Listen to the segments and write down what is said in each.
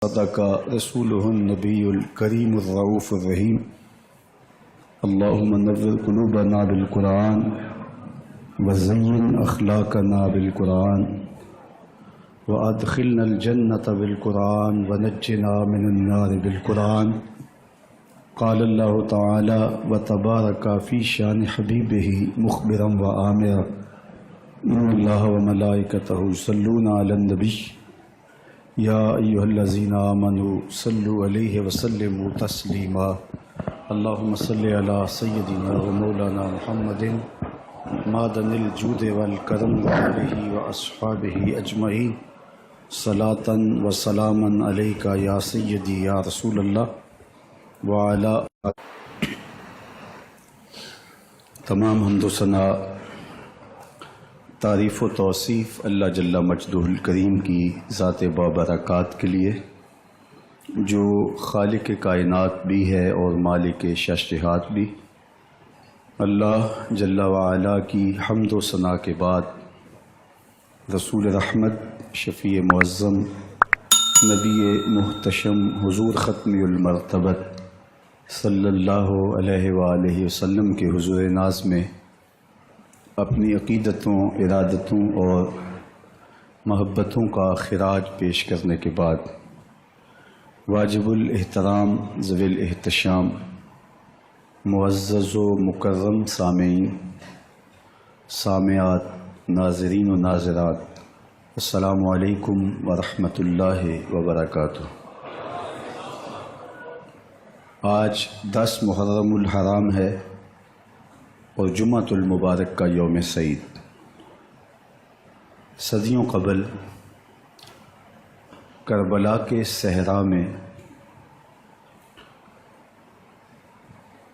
صدق رسوله النبي الكريم الرؤوف الرحيم اللهم نور قلوبنا بالقرآن وزين أخلاقنا بالقرآن وأدخلنا الجنة بالقرآن ونجنا من النار بالقرآن. قال الله تعالى وتبارك في شان حبيبه مخبرا وآمرا إن الله وملائكته يصلون على النبي يا أيها الذين آمنوا صلوا عليه وسلموا تسليما. اللهم صل على سيدنا ومولانا محمد معدن الجود والكرم وآله وأصحابه أجمعين صلاة وسلاما عليك يا سيدي يا رسول الله وعلى. تمام حمد و ثنا تعریف و توصیف اللہ جل مجدہ الکریم کی ذات بابرکات کے لیے جو خالق کائنات بھی ہے اور مالک شش جہات بھی. اللہ جل وعلا کی حمد و ثنا کے بعد رسول رحمت شفیع معظم نبی محتشم حضور ختم المرتبت صلی اللہ علیہ وآلہ وسلم کے حضور ناز میں اپنی عقیدتوں، ارادتوں اور محبتوں کا خراج پیش کرنے کے بعد واجب الاحترام ذوی الاحتشام معزز و مکرم سامعین، سامعات، ناظرین و ناظرات، السلام علیکم ورحمۃ اللہ وبرکاتہ. آج 10 محرم الحرام ہے اور جمعۃ المبارک کا یوم سعید. صدیوں قبل کربلا کے صحرا میں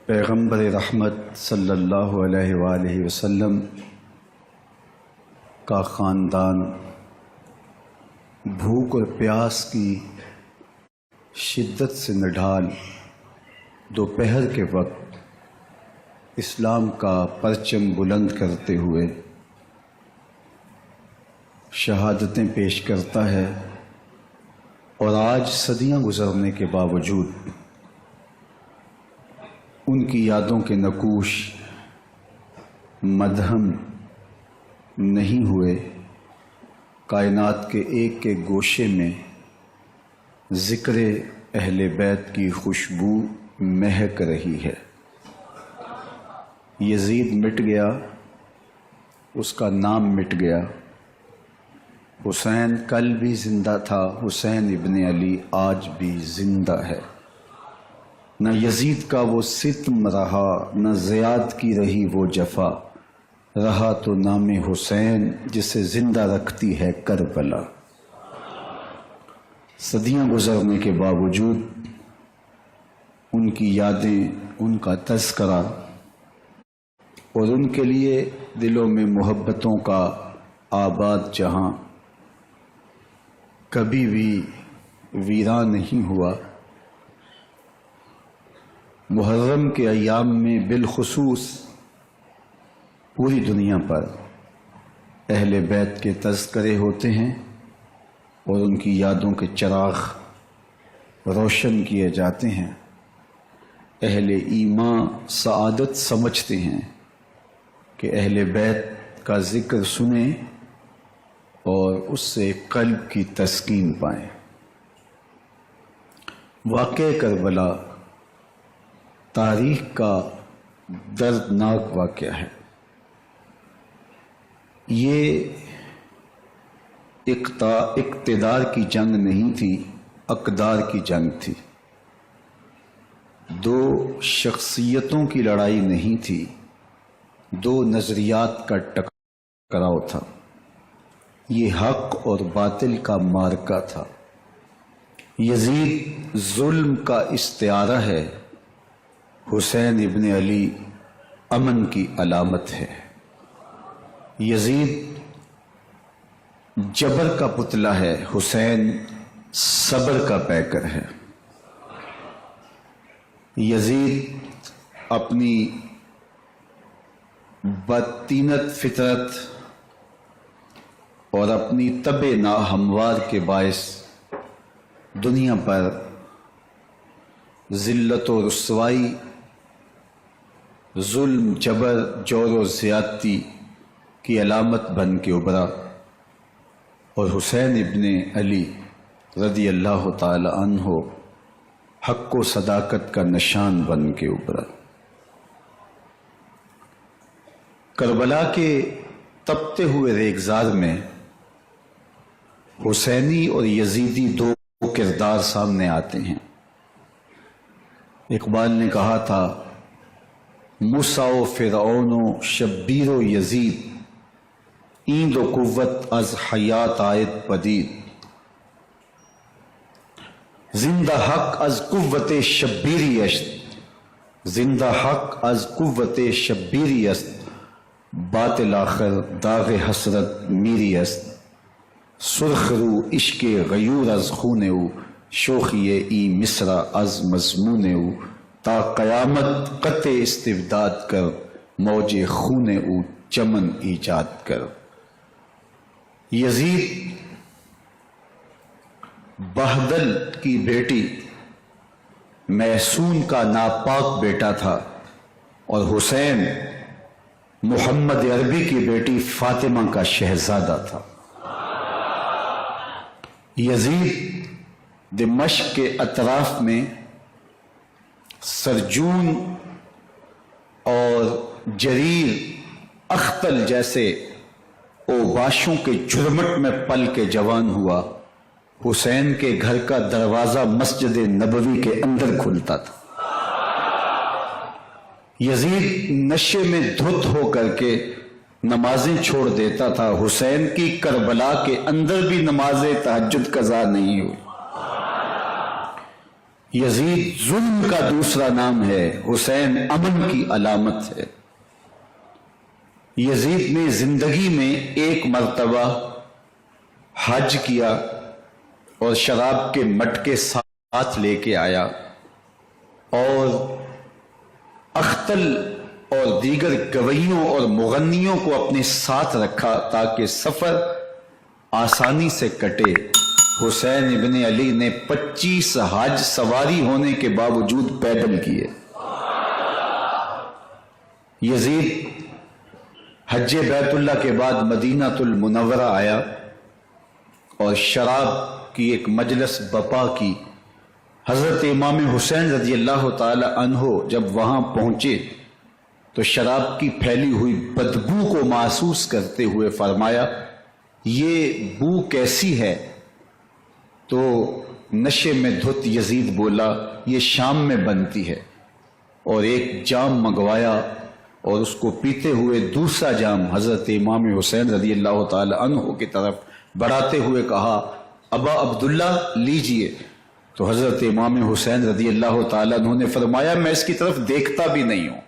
پیغمبر رحمت صلی اللہ علیہ وآلہ وسلم کا خاندان بھوک اور پیاس کی شدت سے نڈھال دوپہر کے وقت اسلام کا پرچم بلند کرتے ہوئے شہادتیں پیش کرتا ہے. اور آج صدیاں گزرنے کے باوجود ان کی یادوں کے نقوش مدھم نہیں ہوئے. کائنات کے ایک ایک گوشے میں ذکر اہل بیت کی خوشبو مہک رہی ہے. یزید مٹ گیا، اس کا نام مٹ گیا. حسین کل بھی زندہ تھا، حسین ابن علی آج بھی زندہ ہے. نہ یزید کا وہ ستم رہا، نہ زیاد کی رہی وہ جفا، رہا تو نام حسین جسے زندہ رکھتی ہے کربلا. صدیاں گزرنے کے باوجود ان کی یادیں، ان کا تذکرہ اور ان کے لیے دلوں میں محبتوں کا آباد جہاں کبھی بھی ویران نہیں ہوا. محرم کے ایام میں بالخصوص پوری دنیا پر اہل بیت کے تذکرے ہوتے ہیں اور ان کی یادوں کے چراغ روشن کیے جاتے ہیں. اہل ایمان سعادت سمجھتے ہیں کہ اہل بیت کا ذکر سنیں اور اس سے قلب کی تسکین پائیں. واقعہ کربلا تاریخ کا دردناک واقعہ ہے. یہ اقتدار کی جنگ نہیں تھی، اقدار کی جنگ تھی. دو شخصیتوں کی لڑائی نہیں تھی، دو نظریات کا ٹکراؤ تھا. یہ حق اور باطل کا معرکہ تھا. یزید ظلم کا استعارہ ہے، حسین ابن علی امن کی علامت ہے. یزید جبر کا پتلا ہے، حسین صبر کا پیکر ہے. یزید اپنی بدطینت فطرت اور اپنی طبع ناہموار کے باعث دنیا پر ذلت و رسوائی، ظلم، جبر، جور و زیادتی کی علامت بن کے ابھرا، اور حسین ابن علی رضی اللہ تعالی عنہ حق و صداقت کا نشان بن کے ابھرا۔ کربلا کے تپتے ہوئے ریگزار میں حسینی اور یزیدی دو کردار سامنے آتے ہیں۔ اقبال نے کہا تھا، موسیٰ و فرعون و شبیر و یزید، ایند و قوت از حیات آید پدید، زندہ حق از قوت شبیری است، زندہ حق از قوت شبیری است، باطل آخر داغ حسرت میری است، سرخ رو عشق غیور از خون او، شوخی ای مصرع از مضمون او، تا قیامت قطع استبداد کر، موج خون او چمن ایجاد کر۔ یزید بہدل کی بیٹی محسون کا ناپاک بیٹا تھا، اور حسین محمد عربی کی بیٹی فاطمہ کا شہزادہ تھا۔ یزید دمشق کے اطراف میں سرجون اور جریر اختل جیسے اوباشوں کے جھرمٹ میں پل کے جوان ہوا۔ حسین کے گھر کا دروازہ مسجد نبوی کے اندر کھلتا تھا۔ یزید نشے میں دھت ہو کر کے نمازیں چھوڑ دیتا تھا۔ حسین کی کربلا کے اندر بھی نماز تہجد قضا نہیں ہوئی۔ یزید ظلم کا دوسرا نام ہے، حسین امن کی علامت ہے۔ یزید نے زندگی میں ایک مرتبہ حج کیا اور شراب کے مٹکے ساتھ لے کے آیا، اور اختل اور دیگر گویوں اور مغنیوں کو اپنے ساتھ رکھا تاکہ سفر آسانی سے کٹے۔ حسین ابن علی نے 25 حج سواری ہونے کے باوجود پیدل کیے۔ یزید حج بیت اللہ کے بعد مدینہ المنورہ آیا اور شراب کی ایک مجلس بپا کی۔ حضرت امام حسین رضی اللہ تعالی عنہ جب وہاں پہنچے تو شراب کی پھیلی ہوئی بدبو کو محسوس کرتے ہوئے فرمایا، یہ بو کیسی ہے؟ تو نشے میں دھت یزید بولا، یہ شام میں بنتی ہے، اور ایک جام منگوایا اور اس کو پیتے ہوئے دوسرا جام حضرت امام حسین رضی اللہ تعالی عنہ کی طرف بڑھاتے ہوئے کہا، ابا عبداللہ لیجئے۔ تو حضرت امام حسین رضی اللہ تعالی عنہ نے فرمایا، میں اس کی طرف دیکھتا بھی نہیں ہوں،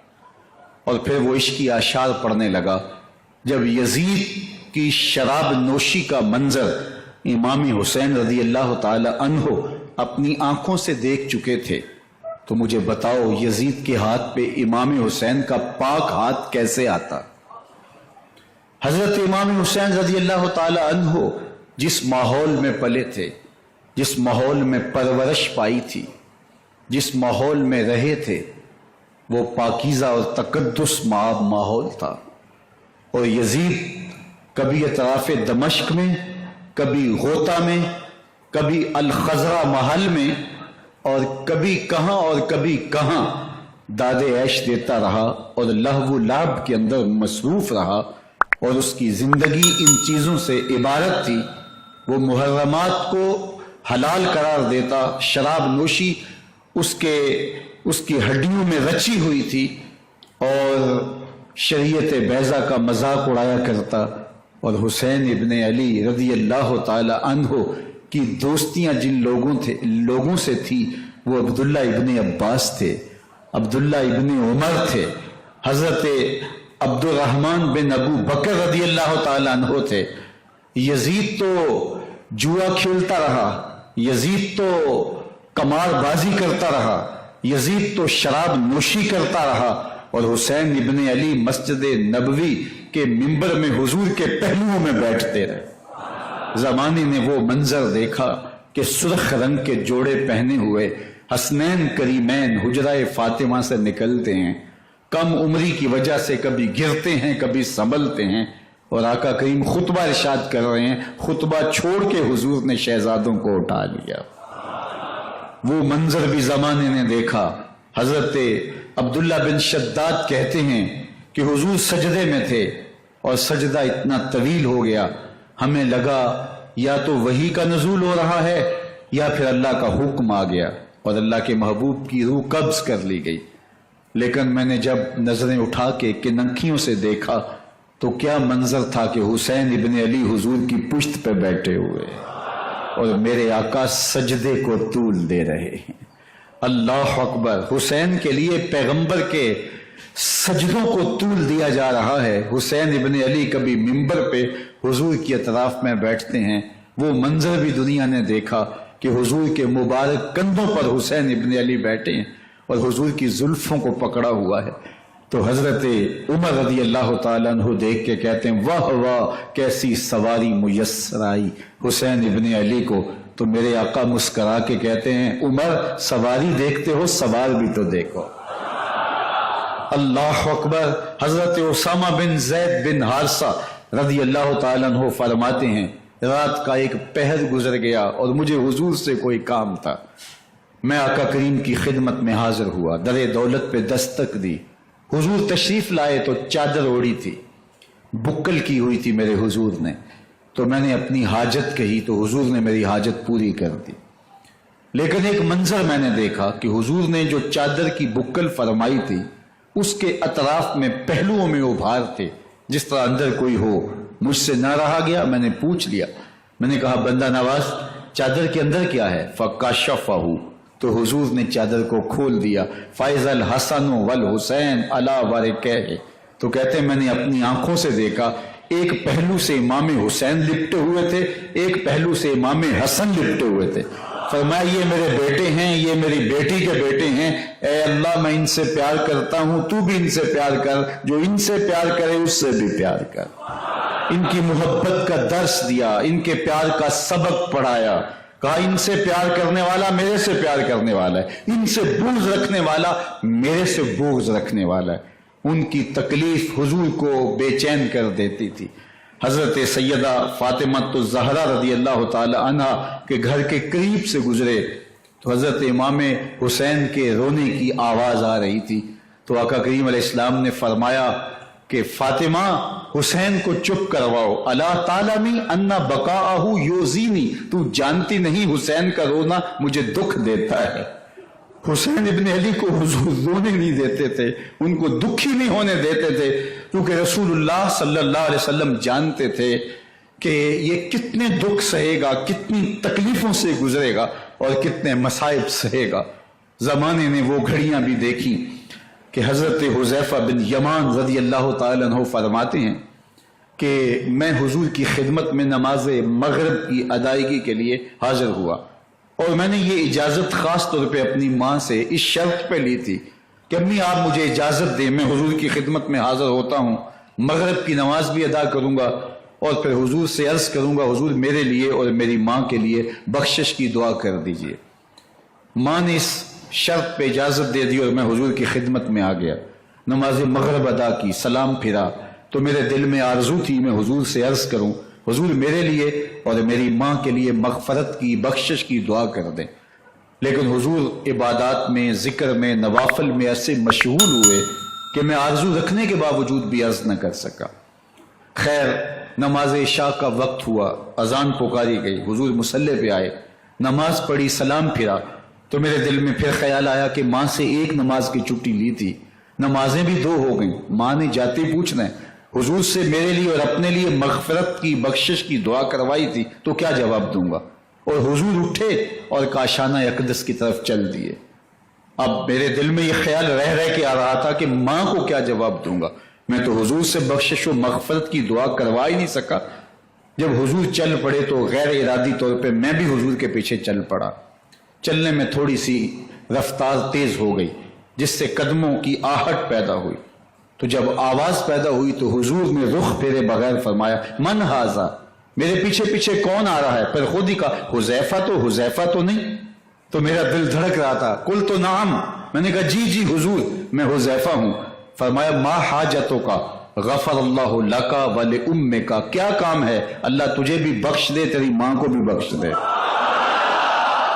اور پھر وہ عشقی اشعار پڑھنے لگا۔ جب یزید کی شراب نوشی کا منظر امام حسین رضی اللہ تعالی عنہ اپنی آنکھوں سے دیکھ چکے تھے تو مجھے بتاؤ یزید کے ہاتھ پہ امام حسین کا پاک ہاتھ کیسے آتا؟ حضرت امام حسین رضی اللہ تعالی عنہ جس ماحول میں پلے تھے، جس ماحول میں پرورش پائی تھی، جس ماحول میں رہے تھے، وہ پاکیزہ اور تقدس مآب ماحول تھا۔ اور یزید کبھی اطراف دمشق میں، کبھی غوطہ میں، کبھی الخزرہ محل میں، اور کبھی کہاں اور کبھی کہاں داد عیش دیتا رہا اور لہو و لعب کے اندر مصروف رہا، اور اس کی زندگی ان چیزوں سے عبارت تھی۔ وہ محرمات کو حلال قرار دیتا، شراب نوشی اس کی ہڈیوں میں رچی ہوئی تھی، اور شریعت بیضا کا مذاق اڑایا کرتا۔ اور حسین ابن علی رضی اللہ تعالی عنہ کی دوستیاں جن لوگوں سے تھی، وہ عبداللہ ابن عباس تھے، عبداللہ ابن عمر تھے، حضرت عبد الرحمن بن ابو بکر رضی اللہ تعالی عنہ تھے۔ یزید تو جوا کھیلتا رہا، یزید تو قمار بازی کرتا رہا، یزید تو شراب نوشی کرتا رہا، اور حسین ابن علی مسجد نبوی کے منبر میں حضور کے پہلوؤں میں بیٹھتے رہے۔ زمانے نے وہ منظر دیکھا کہ سرخ رنگ کے جوڑے پہنے ہوئے حسنین کریمین حجرہ فاطمہ سے نکلتے ہیں، کم عمری کی وجہ سے کبھی گرتے ہیں کبھی سنبھلتے ہیں، اور آقا کریم خطبہ ارشاد کر رہے ہیں، خطبہ چھوڑ کے حضور نے شہزادوں کو اٹھا لیا۔ وہ منظر بھی زمانے نے دیکھا۔ حضرت عبداللہ بن شداد کہتے ہیں کہ حضور سجدے میں تھے اور سجدہ اتنا طویل ہو گیا، ہمیں لگا یا تو وحی کا نزول ہو رہا ہے یا پھر اللہ کا حکم آ گیا اور اللہ کے محبوب کی روح قبض کر لی گئی۔ لیکن میں نے جب نظریں اٹھا کے کنکھیوں سے دیکھا تو کیا منظر تھا کہ حسین ابن علی حضور کی پشت پہ بیٹھے ہوئے اور میرے آقا سجدے کو طول دے رہے ہیں۔ اللہ اکبر! حسین کے لیے پیغمبر کے سجدوں کو طول دیا جا رہا ہے۔ حسین ابن علی کبھی منبر پہ حضور کی اطراف میں بیٹھتے ہیں، وہ منظر بھی دنیا نے دیکھا کہ حضور کے مبارک کندھوں پر حسین ابن علی بیٹھے ہیں اور حضور کی زلفوں کو پکڑا ہوا ہے۔ تو حضرت عمر رضی اللہ تعالیٰ عنہ دیکھ کے کہتے ہیں واہ واہ کیسی سواری میسر آئی حسین ابن علی کو۔ تو میرے آقا مسکرا کے کہتے ہیں عمر سواری دیکھتے ہو سوار بھی تو دیکھو۔ اللہ اکبر! حضرت اسامہ بن زید بن حارثہ رضی اللہ تعالیٰ عنہ فرماتے ہیں رات کا ایک پہر گزر گیا اور مجھے حضور سے کوئی کام تھا، میں آقا کریم کی خدمت میں حاضر ہوا، در دولت پہ دستک دی، حضور تشریف لائے تو چادر اوڑی تھی، بکل کی ہوئی تھی میرے حضور نے، تو میں نے اپنی حاجت کہی تو حضور نے میری حاجت پوری کر دی۔ لیکن ایک منظر میں نے دیکھا کہ حضور نے جو چادر کی بکل فرمائی تھی اس کے اطراف میں پہلوؤں میں ابھار تھے جس طرح اندر کوئی ہو۔ مجھ سے نہ رہا گیا، میں نے پوچھ لیا، میں نے کہا بندہ نواز چادر کے اندر کیا ہے؟ فکشفہ، تو حضور نے چادر کو کھول دیا۔ فائز الحسن والحسین علی ورکہ، تو کہتے ہیں میں نے اپنی آنکھوں سے دیکھا ایک پہلو سے امام حسین لپٹے ہوئے تھے، ایک پہلو سے امام حسن لپٹے ہوئے تھے۔ فرمایا یہ میرے بیٹے ہیں، یہ میری بیٹی کے بیٹے ہیں، اے اللہ میں ان سے پیار کرتا ہوں، تو بھی ان سے پیار کر، جو ان سے پیار کرے اس سے بھی پیار کر۔ ان کی محبت کا درس دیا، ان کے پیار کا سبق پڑھایا، کہا ان سے پیار کرنے والا میرے سے پیار کرنے والا ہے، ان سے بغض رکھنے والا میرے سے بغض رکھنے والا ہے۔ ان کی تکلیف حضور کو بے چین کر دیتی تھی۔ حضرت سیدہ فاطمہ الزہرا رضی اللہ تعالی عنہ کے گھر کے قریب سے گزرے تو حضرت امام حسین کے رونے کی آواز آ رہی تھی، تو آقا کریم علیہ السلام نے فرمایا کہ فاطمہ حسین کو چپ کرواؤ، الا تعلمی ان بقاءہ یؤذینی، تو جانتی نہیں حسین کا رونا مجھے دکھ دیتا ہے۔ حسین ابن علی کو حضور رونے نہیں دیتے تھے، ان کو دکھی نہیں ہونے دیتے تھے، کیونکہ رسول اللہ صلی اللہ علیہ وسلم جانتے تھے کہ یہ کتنے دکھ سہے گا، کتنی تکلیفوں سے گزرے گا اور کتنے مصائب سہے گا۔ زمانے نے وہ گھڑیاں بھی دیکھی کہ حضرت حذیفہ بن یمان رضی اللہ تعالیٰ عنہ فرماتے ہیں کہ میں حضور کی خدمت میں نماز مغرب کی ادائیگی کے لیے حاضر ہوا، اور میں نے یہ اجازت خاص طور پہ اپنی ماں سے اس شرط پہ لی تھی کہ امی آپ مجھے اجازت دیں، میں حضور کی خدمت میں حاضر ہوتا ہوں، مغرب کی نماز بھی ادا کروں گا اور پھر حضور سے عرض کروں گا حضور میرے لیے اور میری ماں کے لیے بخشش کی دعا کر دیجئے۔ ماں نے اس شرط پہ اجازت دے دی اور میں حضور کی خدمت میں آ گیا، نماز مغرب ادا کی، سلام پھرا تو میرے دل میں آرزو تھی میں حضور سے عرض کروں حضور میرے لیے اور میری ماں کے لیے مغفرت کی بخشش کی دعا کر دیں، لیکن حضور عبادات میں ذکر میں نوافل میں ایسے مشغول ہوئے کہ میں آرزو رکھنے کے باوجود بھی عرض نہ کر سکا۔ خیر نماز عشاء کا وقت ہوا، اذان پکاری گئی، حضور مصلی پہ آئے، نماز پڑھی، سلام پھرا تو میرے دل میں پھر خیال آیا کہ ماں سے ایک نماز کی چھٹی لی تھی، نمازیں بھی 2 ہو گئیں، ماں نے جاتے پوچھنا ہے حضور سے میرے لیے اور اپنے لیے مغفرت کی بخشش کی دعا کروائی تھی تو کیا جواب دوں گا، اور حضور اٹھے اور کاشانہ اقدس کی طرف چل دیے۔ اب میرے دل میں یہ خیال رہ کے آ رہا تھا کہ ماں کو کیا جواب دوں گا، میں تو حضور سے بخشش و مغفرت کی دعا کروا ہی نہیں سکا۔ جب حضور چل پڑے تو غیر ارادی طور پہ میں بھی حضور کے پیچھے چل پڑا، چلنے میں تھوڑی سی رفتار تیز ہو گئی جس سے قدموں کی آہٹ پیدا ہوئی، تو جب آواز پیدا ہوئی تو حضور نے رخ پھیرے بغیر فرمایا من ھذا، میرے پیچھے پیچھے کون آ رہا ہے؟ پھر خود ہی کہا حذیفہ تو نہیں؟ تو میرا دل دھڑک رہا تھا. قلت نعم، میں نے کہا جی حضور میں حذیفہ ہوں. فرمایا ما حاجتوں کا غفر اللہ لکا ولأمک، کیا کام ہے؟ اللہ تجھے بھی بخش دے، تیری ماں کو بھی بخش دے.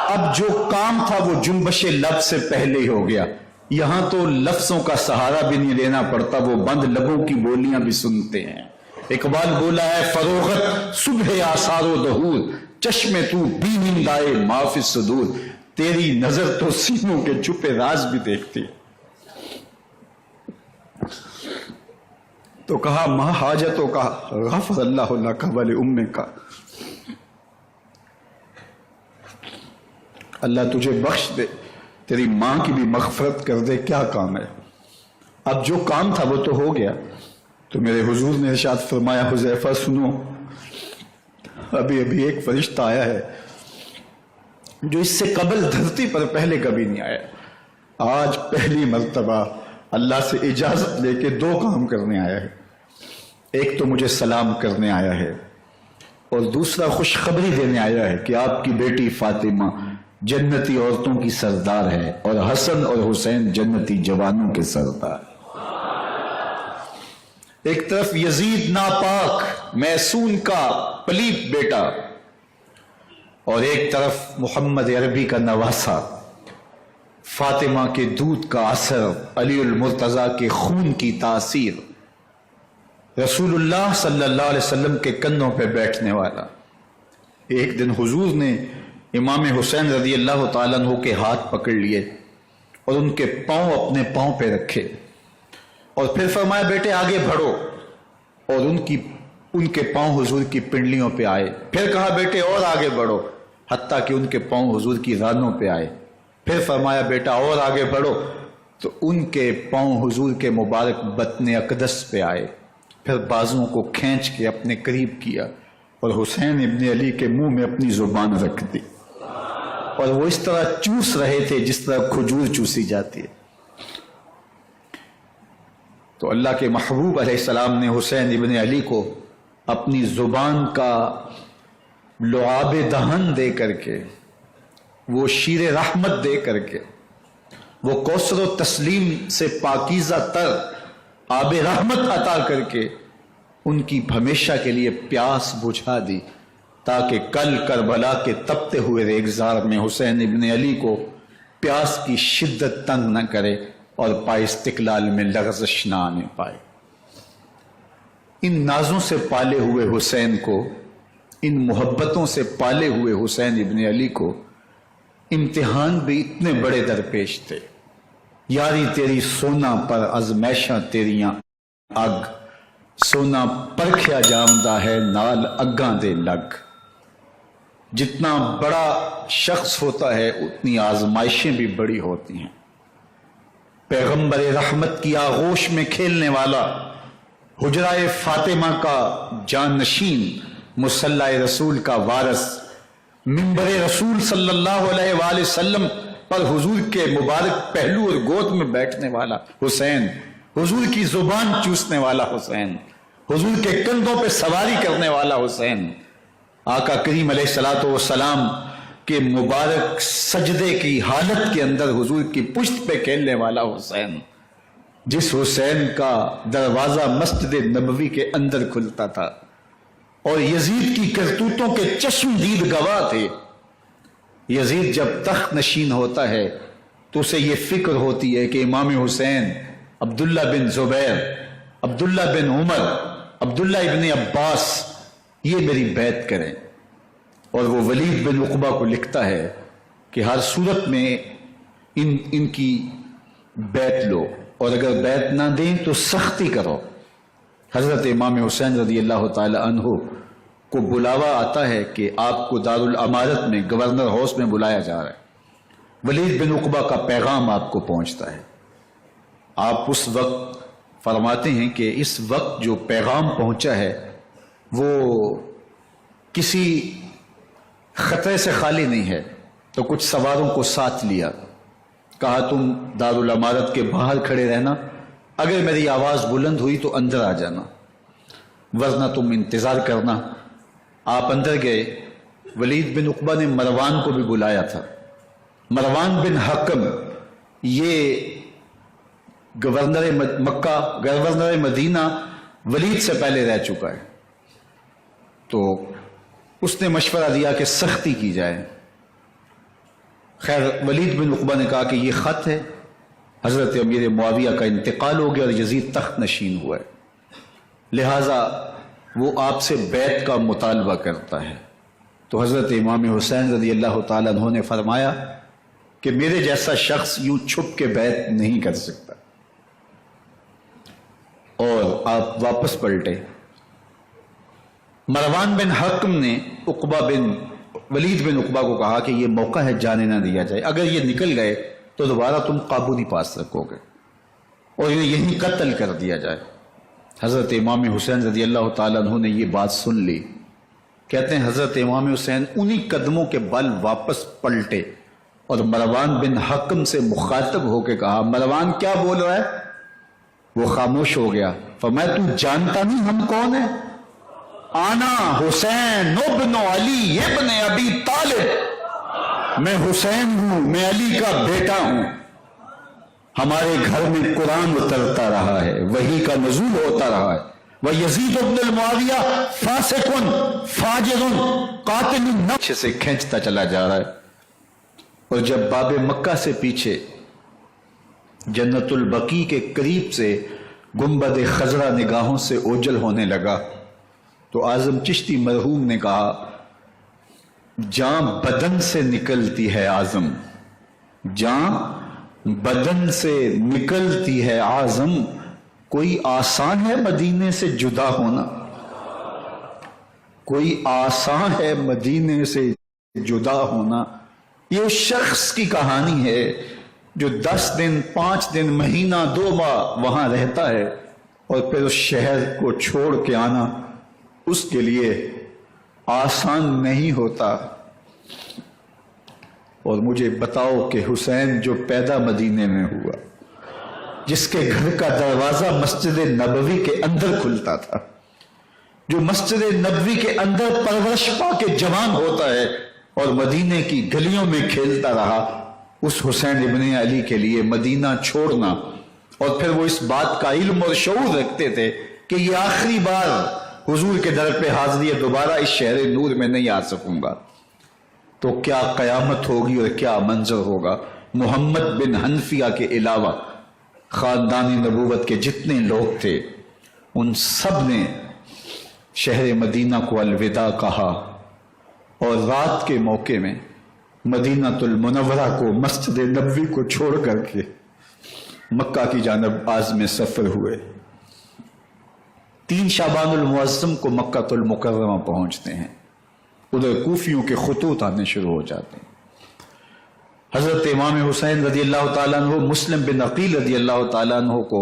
اب جو کام تھا وہ جنبش لب سے پہلے ہی ہو گیا. یہاں تو لفظوں کا سہارا بھی نہیں لینا پڑتا، وہ بند لبوں کی بولیاں بھی سنتے ہیں. اقبال بولا ہے فروغت صبح آثار و دہور، چشم تو بینندائے ما فی الصدور، تیری نظر تو سینوں کے چھپے راز بھی دیکھتی. تو کہا ما حاجتوں کا غفر اللہ لک ولأمک، اللہ تجھے بخش دے، تیری ماں کی بھی مغفرت کر دے، کیا کام ہے؟ اب جو کام تھا وہ تو ہو گیا. تو میرے حضور نے ارشاد فرمایا حذیفہ سنو، ابھی ایک فرشتہ آیا ہے جو اس سے قبل دھرتی پر پہلے کبھی نہیں آیا. آج پہلی مرتبہ اللہ سے اجازت لے کے 2 کام کرنے آیا ہے. ایک تو مجھے سلام کرنے آیا ہے اور دوسرا خوشخبری دینے آیا ہے کہ آپ کی بیٹی فاطمہ جنتی عورتوں کی سردار ہے اور حسن اور حسین جنتی جوانوں کے سردار. ایک طرف یزید ناپاک محسون کا پلیت بیٹا اور ایک طرف محمد عربی کا نواسا، فاطمہ کے دودھ کا اثر، علی المرتضی کے خون کی تاثیر، رسول اللہ صلی اللہ علیہ وسلم کے کندھوں پہ بیٹھنے والا. ایک دن حضور نے امام حسین رضی اللہ تعالیٰ عنہ کے ہاتھ پکڑ لیے اور ان کے پاؤں اپنے پاؤں پہ رکھے اور پھر فرمایا بیٹے آگے بڑھو، اور ان کے پاؤں حضور کی پنڈلیوں پہ آئے. پھر کہا بیٹے اور آگے بڑھو، حتیٰ کہ ان کے پاؤں حضور کی رانوں پہ آئے. پھر فرمایا بیٹا اور آگے بڑھو، تو ان کے پاؤں حضور کے مبارک بطن اقدس پہ آئے. پھر بازوؤں کو کھینچ کے اپنے قریب کیا اور حسین ابن علی کے منہ میں اپنی زبان رکھ دی اور وہ اس طرح چوس رہے تھے جس طرح کھجور چوسی جاتی ہے. تو اللہ کے محبوب علیہ السلام نے حسین ابن علی کو اپنی زبان کا لعاب دہن دے کر کے، وہ شیر رحمت دے کر کے، وہ کوثر و تسلیم سے پاکیزہ تر آب رحمت عطا کر کے ان کی ہمیشہ کے لیے پیاس بجھا دی، تاکہ کل کربلا کے تپتے ہوئے ریگزار میں حسین ابن علی کو پیاس کی شدت تنگ نہ کرے اور پائے استقلال میں لغزش نہ آنے پائے. ان نازوں سے پالے ہوئے حسین کو، ان محبتوں سے پالے ہوئے حسین ابن علی کو امتحان بھی اتنے بڑے درپیش تھے. یاری تیری سونا پر ازمیشاں تیریاں اگ، سونا پرکھیا جامدہ ہے نال اگاں دے لگ. جتنا بڑا شخص ہوتا ہے اتنی آزمائشیں بھی بڑی ہوتی ہیں. پیغمبر رحمت کی آغوش میں کھیلنے والا، حجرہ فاطمہ کا جانشین، مصلی رسول کا وارث، منبر رسول صلی اللہ علیہ وآلہ وسلم پر حضور کے مبارک پہلو اور گود میں بیٹھنے والا حسین، حضور کی زبان چوسنے والا حسین، حضور کے کندھوں پہ سواری کرنے والا حسین، آقا کریم علیہ الصلوۃ والسلام کے مبارک سجدے کی حالت کے اندر حضور کی پشت پہ کھیلنے والا حسین، جس حسین کا دروازہ مسجد نبوی کے اندر کھلتا تھا اور یزید کی کرتوتوں کے چشم دید گواہ تھے. یزید جب تخت نشین ہوتا ہے تو اسے یہ فکر ہوتی ہے کہ امام حسین، عبداللہ بن زبیر، عبداللہ بن عمر، عبداللہ ابن عباس یہ میری بیعت کریں. اور وہ ولید بن عقبہ کو لکھتا ہے کہ ہر صورت میں ان کی بیعت لو، اور اگر بیعت نہ دیں تو سختی کرو. حضرت امام حسین رضی اللہ تعالی عنہ کو بلاوا آتا ہے کہ آپ کو دارالامارت میں گورنر ہاؤس میں بلایا جا رہا ہے. ولید بن عقبہ کا پیغام آپ کو پہنچتا ہے. آپ اس وقت فرماتے ہیں کہ اس وقت جو پیغام پہنچا ہے وہ کسی خطرے سے خالی نہیں ہے. تو کچھ سواروں کو ساتھ لیا، کہا تم دارالامارت کے باہر کھڑے رہنا، اگر میری آواز بلند ہوئی تو اندر آ جانا، ورنہ تم انتظار کرنا. آپ اندر گئے، ولید بن عقبہ نے مروان کو بھی بلایا تھا۔ مروان بن حکم یہ گورنر مکہ، گورنر مدینہ ولید سے پہلے رہ چکا ہے، تو اس نے مشورہ دیا کہ سختی کی جائے۔ خیر ولید بن عقبہ نے کہا کہ یہ خط ہے، حضرت امیر معاویہ کا انتقال ہو گیا اور یزید تخت نشین ہوا ہے، لہذا وہ آپ سے بیعت کا مطالبہ کرتا ہے۔ تو حضرت امام حسین رضی اللہ تعالیٰ عنہ نے فرمایا کہ میرے جیسا شخص یوں چھپ کے بیعت نہیں کر سکتا، اور آپ واپس پلٹے۔ مروان بن حکم نے ولید بن عقبہ کو کہا کہ یہ موقع ہے، جانے نہ دیا جائے، اگر یہ نکل گئے تو دوبارہ تم قابو نہیں پا سکو گے، اور انہیں یہیں قتل کر دیا جائے۔ حضرت امام حسین رضی اللہ تعالیٰ عنہ نے یہ بات سن لی۔ کہتے ہیں حضرت امام حسین انہی قدموں کے بل واپس پلٹے اور مروان بن حکم سے مخاطب ہو کے کہا، مروان کیا بول رہا ہے؟ وہ خاموش ہو گیا۔ فرمایا تو جانتا نہیں ہم کون ہیں؟ آنا حسین ابن علی ابن ابی طالب، میں حسین ہوں، میں علی کا بیٹا ہوں، ہمارے گھر میں قرآن اترتا رہا ہے، وحی کا نزول ہوتا رہا ہے، وَيَزِيدُ ابن المعاویہ فاسقن فاجرن قاتل النفس سے کھینچتا چلا جا رہا ہے۔ اور جب باب مکہ سے پیچھے جنت البقیع کے قریب سے گنبد خضرا نگاہوں سے اوجل ہونے لگا تو اعظم چشتی مرحوم نے کہا، جان بدن سے نکلتی ہے اعظم، جان بدن سے نکلتی ہے اعظم، کوئی آسان ہے مدینے سے جدا ہونا؟ کوئی آسان ہے مدینے سے جدا ہونا؟ یہ اس شخص کی کہانی ہے جو 10 دن 5 دن مہینہ 2 ماہ وہاں رہتا ہے اور پھر اس شہر کو چھوڑ کے آنا اس کے لیے آسان نہیں ہوتا۔ اور مجھے بتاؤ کہ حسین جو پیدا مدینے میں ہوا، جس کے گھر کا دروازہ مسجد نبوی کے اندر کھلتا تھا، جو مسجد نبوی کے اندر پرورش پا کے جوان ہوتا ہے اور مدینے کی گلیوں میں کھیلتا رہا، اس حسین ابن علی کے لیے مدینہ چھوڑنا، اور پھر وہ اس بات کا علم اور شعور رکھتے تھے کہ یہ آخری بار حضور کے در پہ حاضری ہے، دوبارہ اس شہر نور میں نہیں آ سکوں گا، تو کیا قیامت ہوگی اور کیا منظر ہوگا۔ محمد بن حنفیہ کے علاوہ خاندان نبوت کے جتنے لوگ تھے ان سب نے شہر مدینہ کو الوداع کہا، اور رات کے موقع میں مدینہ المنورہ کو، مسجد نبوی کو چھوڑ کر کے مکہ کی جانب عازم سفر ہوئے۔ 3 شعبان المعظم کو مکہ المکرمہ پہنچتے ہیں، ادھر کوفیوں کے خطوط آنے شروع ہو جاتے ہیں۔ حضرت امام حسین رضی اللہ تعالیٰ عنہ مسلم بن عقیل رضی اللہ تعالیٰ عنہ کو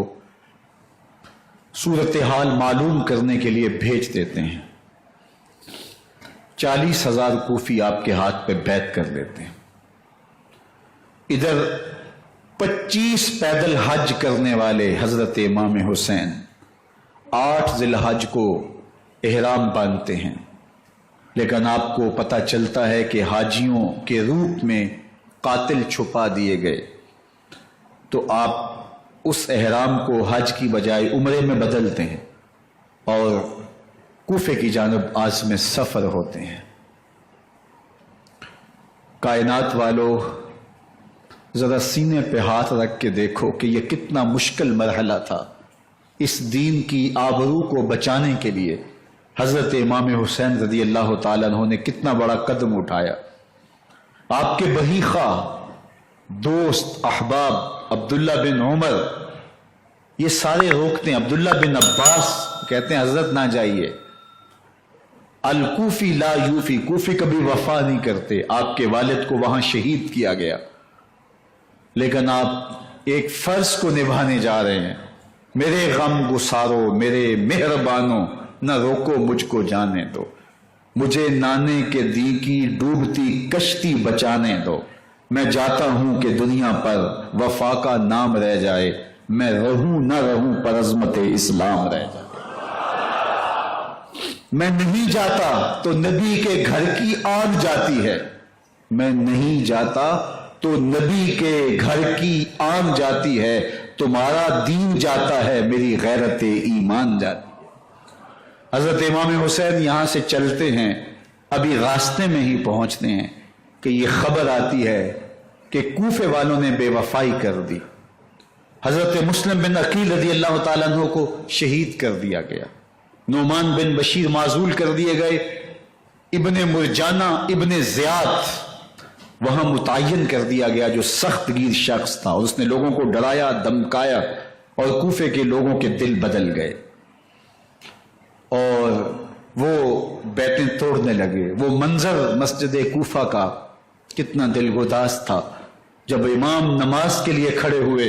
صورتحال معلوم کرنے کے لیے بھیج دیتے ہیں۔ 40,000 کوفی آپ کے ہاتھ پہ بیعت کر لیتے ہیں۔ ادھر 25 پیدل حج کرنے والے حضرت امام حسین 8 ذی الحج کو احرام باندھتے ہیں، لیکن آپ کو پتہ چلتا ہے کہ حاجیوں کے روپ میں قاتل چھپا دیے گئے، تو آپ اس احرام کو حج کی بجائے عمرے میں بدلتے ہیں اور کوفے کی جانب عازم سفر ہوتے ہیں۔ کائنات والو، ذرا سینے پہ ہاتھ رکھ کے دیکھو کہ یہ کتنا مشکل مرحلہ تھا۔ اس دین کی آبرو کو بچانے کے لیے حضرت امام حسین رضی اللہ تعالیٰ عنہ نے کتنا بڑا قدم اٹھایا۔ آپ کے بہی خواہ، دوست، احباب عبداللہ بن عمر یہ سارے روکتے ہیں، عبداللہ بن عباس کہتے ہیں حضرت نہ جائیے، الکوفی لا یوفی، کوفی کبھی وفا نہیں کرتے، آپ کے والد کو وہاں شہید کیا گیا، لیکن آپ ایک فرض کو نبھانے جا رہے ہیں، میرے غم گسارو، میرے مہربانوں، نہ روکو مجھ کو جانے دو، مجھے نانے کے دی کی ڈوبتی کشتی بچانے دو، میں جاتا ہوں کہ دنیا پر وفا کا نام رہ جائے، میں رہوں نہ رہوں پر عظمت اسلام رہ جائے۔ میں نہیں جاتا تو نبی کے گھر کی آگ جاتی ہے، میں نہیں جاتا تو نبی کے گھر کی آگ جاتی ہے، تمہارا دین جاتا ہے، میری غیرت ایمان جاتی ہے۔ حضرت امام حسین یہاں سے چلتے ہیں، ابھی راستے میں ہی پہنچتے ہیں کہ یہ خبر آتی ہے کہ کوفے والوں نے بے وفائی کر دی، حضرت مسلم بن عقیل رضی اللہ تعالیٰ عنہ کو شہید کر دیا گیا، نعمان بن بشیر معزول کر دیے گئے، ابن مرجانہ ابن زیاد وہاں متعین کر دیا گیا جو سخت گیر شخص تھا، اور اس نے لوگوں کو ڈرایا دمکایا اور کوفے کے لوگوں کے دل بدل گئے اور وہ بیتیں توڑنے لگے۔ وہ منظر مسجد کوفہ کا کتنا دل گداز تھا، جب امام نماز کے لیے کھڑے ہوئے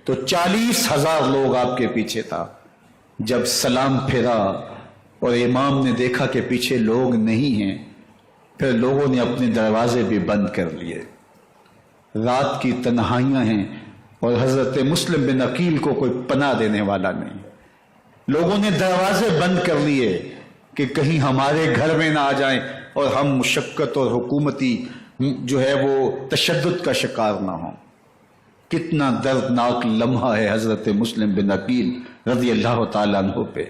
تو 40,000 لوگ آپ کے پیچھے تھا، جب سلام پھیرا اور امام نے دیکھا کہ پیچھے لوگ نہیں ہیں، پھر لوگوں نے اپنے دروازے بھی بند کر لیے۔ رات کی تنہائیاں ہیں اور حضرت مسلم بن عقیل کو کوئی پناہ دینے والا نہیں، لوگوں نے دروازے بند کر لیے کہ کہیں ہمارے گھر میں نہ آ جائیں اور ہم مشقت اور حکومتی جو ہے وہ تشدد کا شکار نہ ہوں۔ کتنا دردناک لمحہ ہے حضرت مسلم بن عقیل رضی اللہ تعالیٰ عنہ پہ،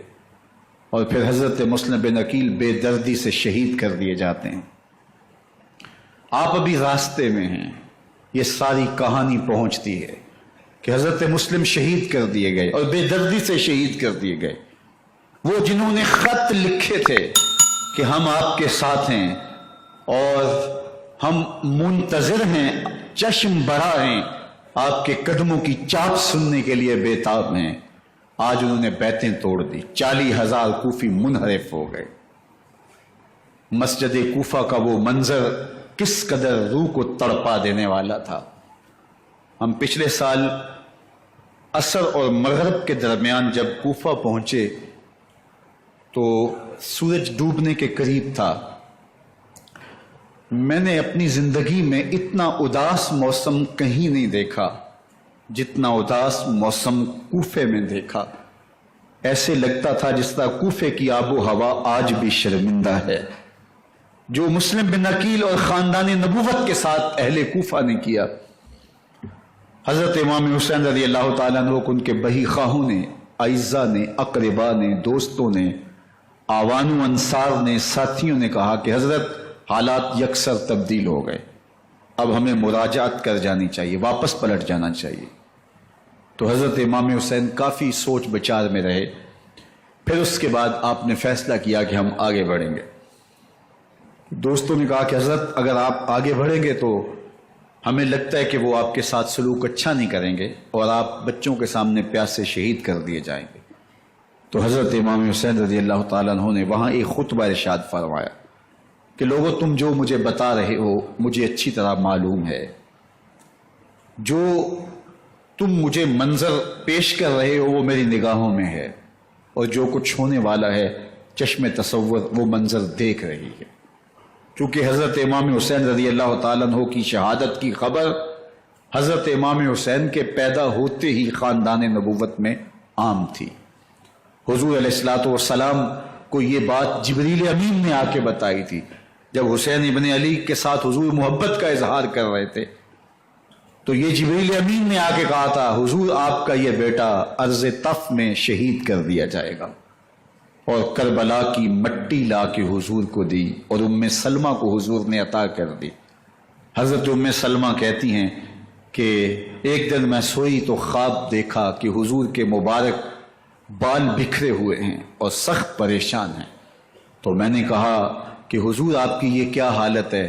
اور پھر حضرت مسلم بن عقیل بے دردی سے شہید کر دیے جاتے ہیں۔ آپ ابھی راستے میں ہیں، یہ ساری کہانی پہنچتی ہے کہ حضرت مسلم شہید کر دیے گئے اور بے دردی سے شہید کر دیے گئے، وہ جنہوں نے خط لکھے تھے کہ ہم آپ کے ساتھ ہیں اور ہم منتظر ہیں، چشم بڑا ہیں، آپ کے قدموں کی چاپ سننے کے لیے بےتاب ہیں، آج انہوں نے بیتیں توڑ دی، 40,000 کوفی منحرف ہو گئے۔ مسجد کوفہ کا وہ منظر کس قدر روح کو تڑپا دینے والا تھا۔ ہم پچھلے سال عصر اور مغرب کے درمیان جب کوفہ پہنچے تو سورج ڈوبنے کے قریب تھا۔ میں نے اپنی زندگی میں اتنا اداس موسم کہیں نہیں دیکھا جتنا اداس موسم کوفے میں دیکھا۔ ایسے لگتا تھا جس طرح کوفے کی آب و ہوا آج بھی شرمندہ ہے۔ جو مسلم بن عقیل اور خاندان نبوت کے ساتھ اہل کوفہ نے کیا، حضرت امام حسین رضی اللہ تعالیٰ عنہ کو ان کے بہی خواہوں نے، اعزاء نے، اقربا نے، دوستوں نے، آوان و انصار نے، ساتھیوں نے کہا کہ حضرت حالات یکسر تبدیل ہو گئے، اب ہمیں مراجعت کر جانی چاہیے، واپس پلٹ جانا چاہیے۔ تو حضرت امام حسین کافی سوچ بچار میں رہے، پھر اس کے بعد آپ نے فیصلہ کیا کہ ہم آگے بڑھیں گے۔ دوستوں نے کہا کہ حضرت اگر آپ آگے بڑھیں گے تو ہمیں لگتا ہے کہ وہ آپ کے ساتھ سلوک اچھا نہیں کریں گے اور آپ بچوں کے سامنے پیاس سے شہید کر دیے جائیں گے۔ تو حضرت امام حسین رضی اللہ تعالیٰ عنہ نے وہاں ایک خطبہ ارشاد فرمایا کہ لوگوں تم جو مجھے بتا رہے ہو مجھے اچھی طرح معلوم ہے، جو تم مجھے منظر پیش کر رہے ہو وہ میری نگاہوں میں ہے، اور جو کچھ ہونے والا ہے چشم تصور وہ منظر دیکھ رہی ہے۔ چونکہ حضرت امام حسین رضی اللہ تعالیٰ عنہ کی شہادت کی خبر حضرت امام حسین کے پیدا ہوتے ہی خاندان نبوت میں عام تھی۔ حضور علیہ الصلوۃ والسلام کو یہ بات جبریل امین نے آ کے بتائی تھی جب حسین ابن علی کے ساتھ حضور محبت کا اظہار کر رہے تھے، تو یہ جبریل امین نے آ کے کہا تھا حضور آپ کا یہ بیٹا ارض طف میں شہید کر دیا جائے گا، اور کربلا کی مٹی لا کے حضور کو دی اور ام سلمہ کو حضور نے عطا کر دی۔ حضرت ام سلمہ کہتی ہیں کہ ایک دن میں سوئی تو خواب دیکھا کہ حضور کے مبارک بال بکھرے ہوئے ہیں اور سخت پریشان ہیں، تو میں نے کہا کہ حضور آپ کی یہ کیا حالت ہے؟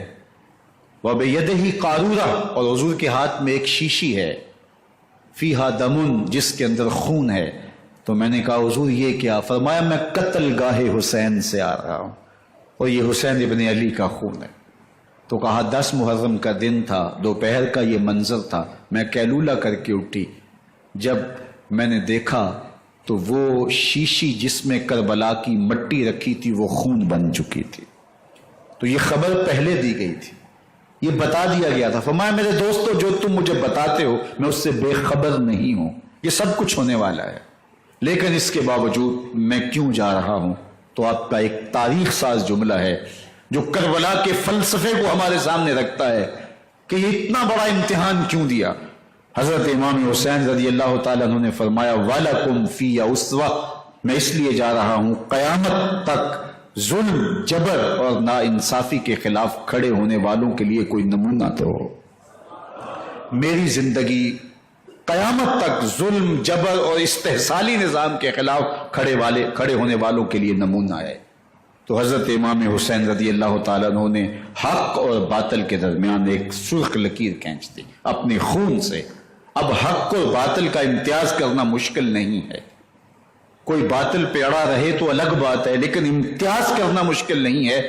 وَبِيَدِهِ قَارُورَةٌ، اور حضور کے ہاتھ میں ایک شیشی ہے، فِيهَا دَمٌ، جس کے اندر خون ہے۔ تو میں نے کہا حضور یہ کیا؟ فرمایا میں قتل گاہ حسین سے آ رہا ہوں اور یہ حسین ابن علی کا خون ہے۔ تو کہا 10 محرم کا دن تھا، دوپہر کا یہ منظر تھا، میں کیلولہ کر کے اٹھی، جب میں نے دیکھا تو وہ شیشی جس میں کربلا کی مٹی رکھی تھی وہ خون بن چکی تھی۔ تو یہ خبر پہلے دی گئی تھی، یہ بتا دیا گیا تھا۔ فرمایا میرے دوستو جو تم مجھے بتاتے ہو میں اس سے بے خبر نہیں ہوں، یہ سب کچھ ہونے والا ہے، لیکن اس کے باوجود میں کیوں جا رہا ہوں؟ تو آپ کا ایک تاریخ ساز جملہ ہے جو کربلا کے فلسفے کو ہمارے سامنے رکھتا ہے کہ یہ اتنا بڑا امتحان کیوں دیا. حضرت امام حسین رضی اللہ تعالیٰ عنہ نے فرمایا وَلَكُمْ فِيَّ أُسْوَةٌ، میں اس لیے جا رہا ہوں قیامت تک ظلم، جبر اور ناانصافی کے خلاف کھڑے ہونے والوں کے لیے کوئی نمونہ تو ہو. میری زندگی قیامت تک ظلم، جبر اور استحصالی نظام کے خلاف کھڑے ہونے والوں کے لیے نمونہ ہے. تو حضرت امام حسین رضی اللہ تعالیٰ عنہ نے حق اور باطل کے درمیان ایک سرخ لکیر کھینچ دی اپنے خون سے. اب حق اور باطل کا امتیاز کرنا مشکل نہیں ہے. کوئی باطل پہ اڑا رہے تو الگ بات ہے، لیکن امتیاز کرنا مشکل نہیں ہے.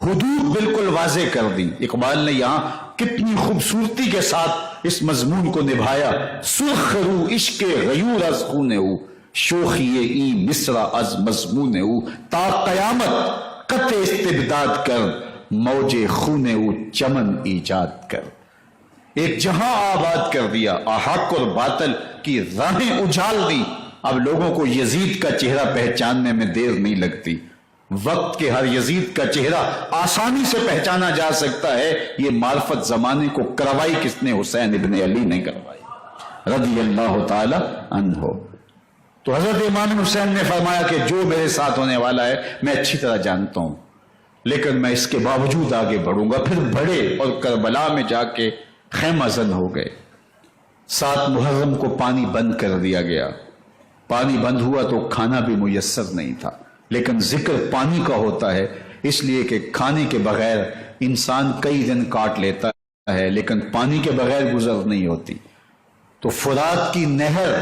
حدود بالکل واضح کر دی. اقبال نے یہاں کتنی خوبصورتی کے ساتھ اس مضمون کو نبھایا. سرخ رو عشق غیور از خون او، شوخی ای مصرع از مضمون او، تا قیامت قطع استبداد کر، موج خون او چمن ایجاد کر. ایک جہاں آباد کر دیا، حق اور باطل کی راہیں اجال دی. اب لوگوں کو یزید کا چہرہ پہچاننے میں دیر نہیں لگتی. وقت کے ہر یزید کا چہرہ آسانی سے پہچانا جا سکتا ہے. یہ معرفت زمانے کو کروائی کس نے؟ حسین ابن علی نے کروائی رضی اللہ تعالی عنہ. تو حضرت امام حسین نے فرمایا کہ جو میرے ساتھ ہونے والا ہے میں اچھی طرح جانتا ہوں، لیکن میں اس کے باوجود آگے بڑھوں گا. پھر بڑھے اور کربلا میں جا کے خیمہ زن ہو گئے. 7 محرم کو پانی بند کر دیا گیا. پانی بند ہوا تو کھانا بھی میسر نہیں تھا، لیکن ذکر پانی کا ہوتا ہے اس لیے کہ کھانے کے بغیر انسان کئی دن کاٹ لیتا ہے، لیکن پانی کے بغیر گزر نہیں ہوتی. تو فرات کی نہر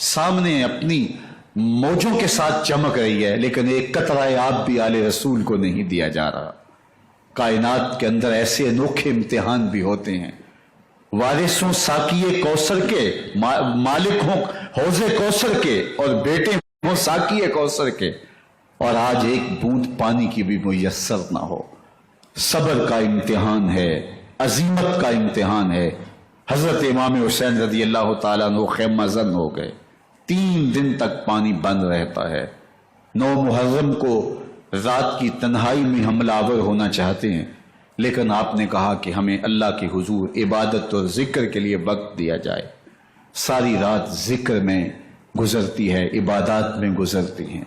سامنے اپنی موجوں کے ساتھ چمک رہی ہے، لیکن ایک قطرہ آب بھی آل رسول کو نہیں دیا جا رہا. کائنات کے اندر ایسے انوکھے امتحان بھی ہوتے ہیں. وارثوں ساقی کوثر کے، مالک ہوں حوض کوثر کے، اور بیٹے ہوں ساقی کوثر کے، اور آج ایک بوند پانی کی بھی میسر نہ ہو. صبر کا امتحان ہے، عزیمت کا امتحان ہے. حضرت امام حسین رضی اللہ تعالیٰ عنہ خیمہ زن ہو گئے. 3 دن تک پانی بند رہتا ہے. 9 محرم کو رات کی تنہائی میں حملہ آور ہونا چاہتے ہیں، لیکن آپ نے کہا کہ ہمیں اللہ کے حضور عبادت اور ذکر کے لیے وقت دیا جائے. ساری رات ذکر میں گزرتی ہے، عبادات میں گزرتی ہیں.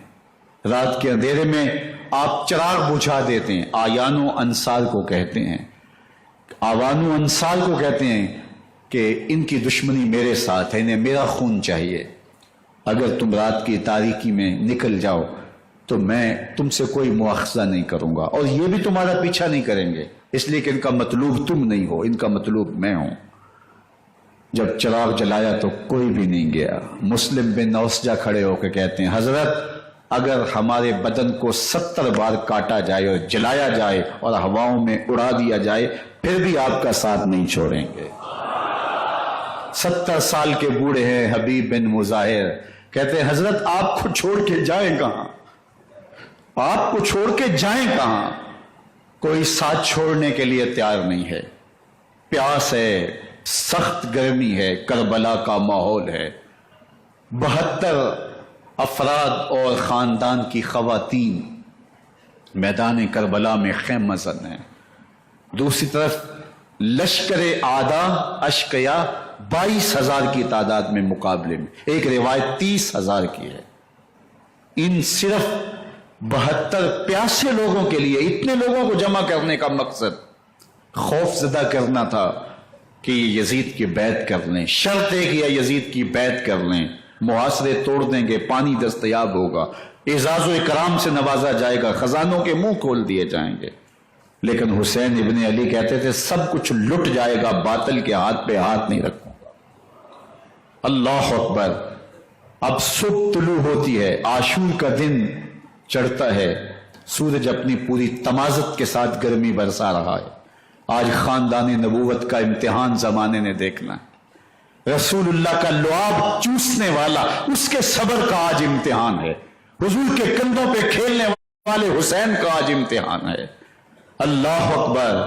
رات کے اندھیرے میں آپ چراغ بجھا دیتے ہیں. آیان و انصار کو کہتے ہیں، آوان و انصار کو کہتے ہیں کہ ان کی دشمنی میرے ساتھ ہے، انہیں میرا خون چاہیے. اگر تم رات کی تاریکی میں نکل جاؤ تو میں تم سے کوئی مواخذہ نہیں کروں گا، اور یہ بھی تمہارا پیچھا نہیں کریں گے، اس لیے کہ ان کا مطلوب تم نہیں ہو، ان کا مطلوب میں ہوں. جب چراغ جلایا تو کوئی بھی نہیں گیا. مسلم بن نوسجہ کھڑے ہو کے کہتے ہیں حضرت اگر ہمارے بدن کو 70 بار کاٹا جائے اور جلایا جائے اور ہواؤں میں اڑا دیا جائے پھر بھی آپ کا ساتھ نہیں چھوڑیں گے. 70 سال کے بوڑھے ہیں حبیب بن مظاہر، کہتے ہیں حضرت آپ کو چھوڑ کے جائیں کہاں، آپ کو چھوڑ کے جائیں کہاں. کوئی ساتھ چھوڑنے کے لیے تیار نہیں ہے. پیاس ہے، سخت گرمی ہے، کربلا کا ماحول ہے. 72 افراد اور خاندان کی خواتین میدان کربلا میں خیمہ زن ہیں. دوسری طرف لشکر اعداء اشقیا 22,000 کی تعداد میں مقابلے میں، ایک روایت 30,000 کی ہے. ان صرف 72 پیاسے لوگوں کے لیے اتنے لوگوں کو جمع کرنے کا مقصد خوف زدہ کرنا تھا کہ یہ یزید کی بیعت کر لیں. شرط ہے کہ یہ یزید کی بیعت کر لیں، محاصرے توڑ دیں گے، پانی دستیاب ہوگا، اعزاز و اکرام سے نوازا جائے گا، خزانوں کے منہ کھول دیے جائیں گے. لیکن حسین ابن علی کہتے تھے سب کچھ لٹ جائے گا، باطل کے ہاتھ پہ ہاتھ نہیں رکھوں گا. اللہ اکبر. اب صبح طلوع ہوتی ہے، عاشور کا دن چڑھتا ہے، سورج اپنی پوری تمازت کے ساتھ گرمی برسا رہا ہے. آج خاندان نبوت کا امتحان زمانے نے دیکھنا ہے. رسول اللہ کا لعاب چوسنے والا اس کے صبر کا آج امتحان ہے. حضور کے کندھوں پہ کھیلنے والے حسین کا آج امتحان ہے. اللہ اکبر.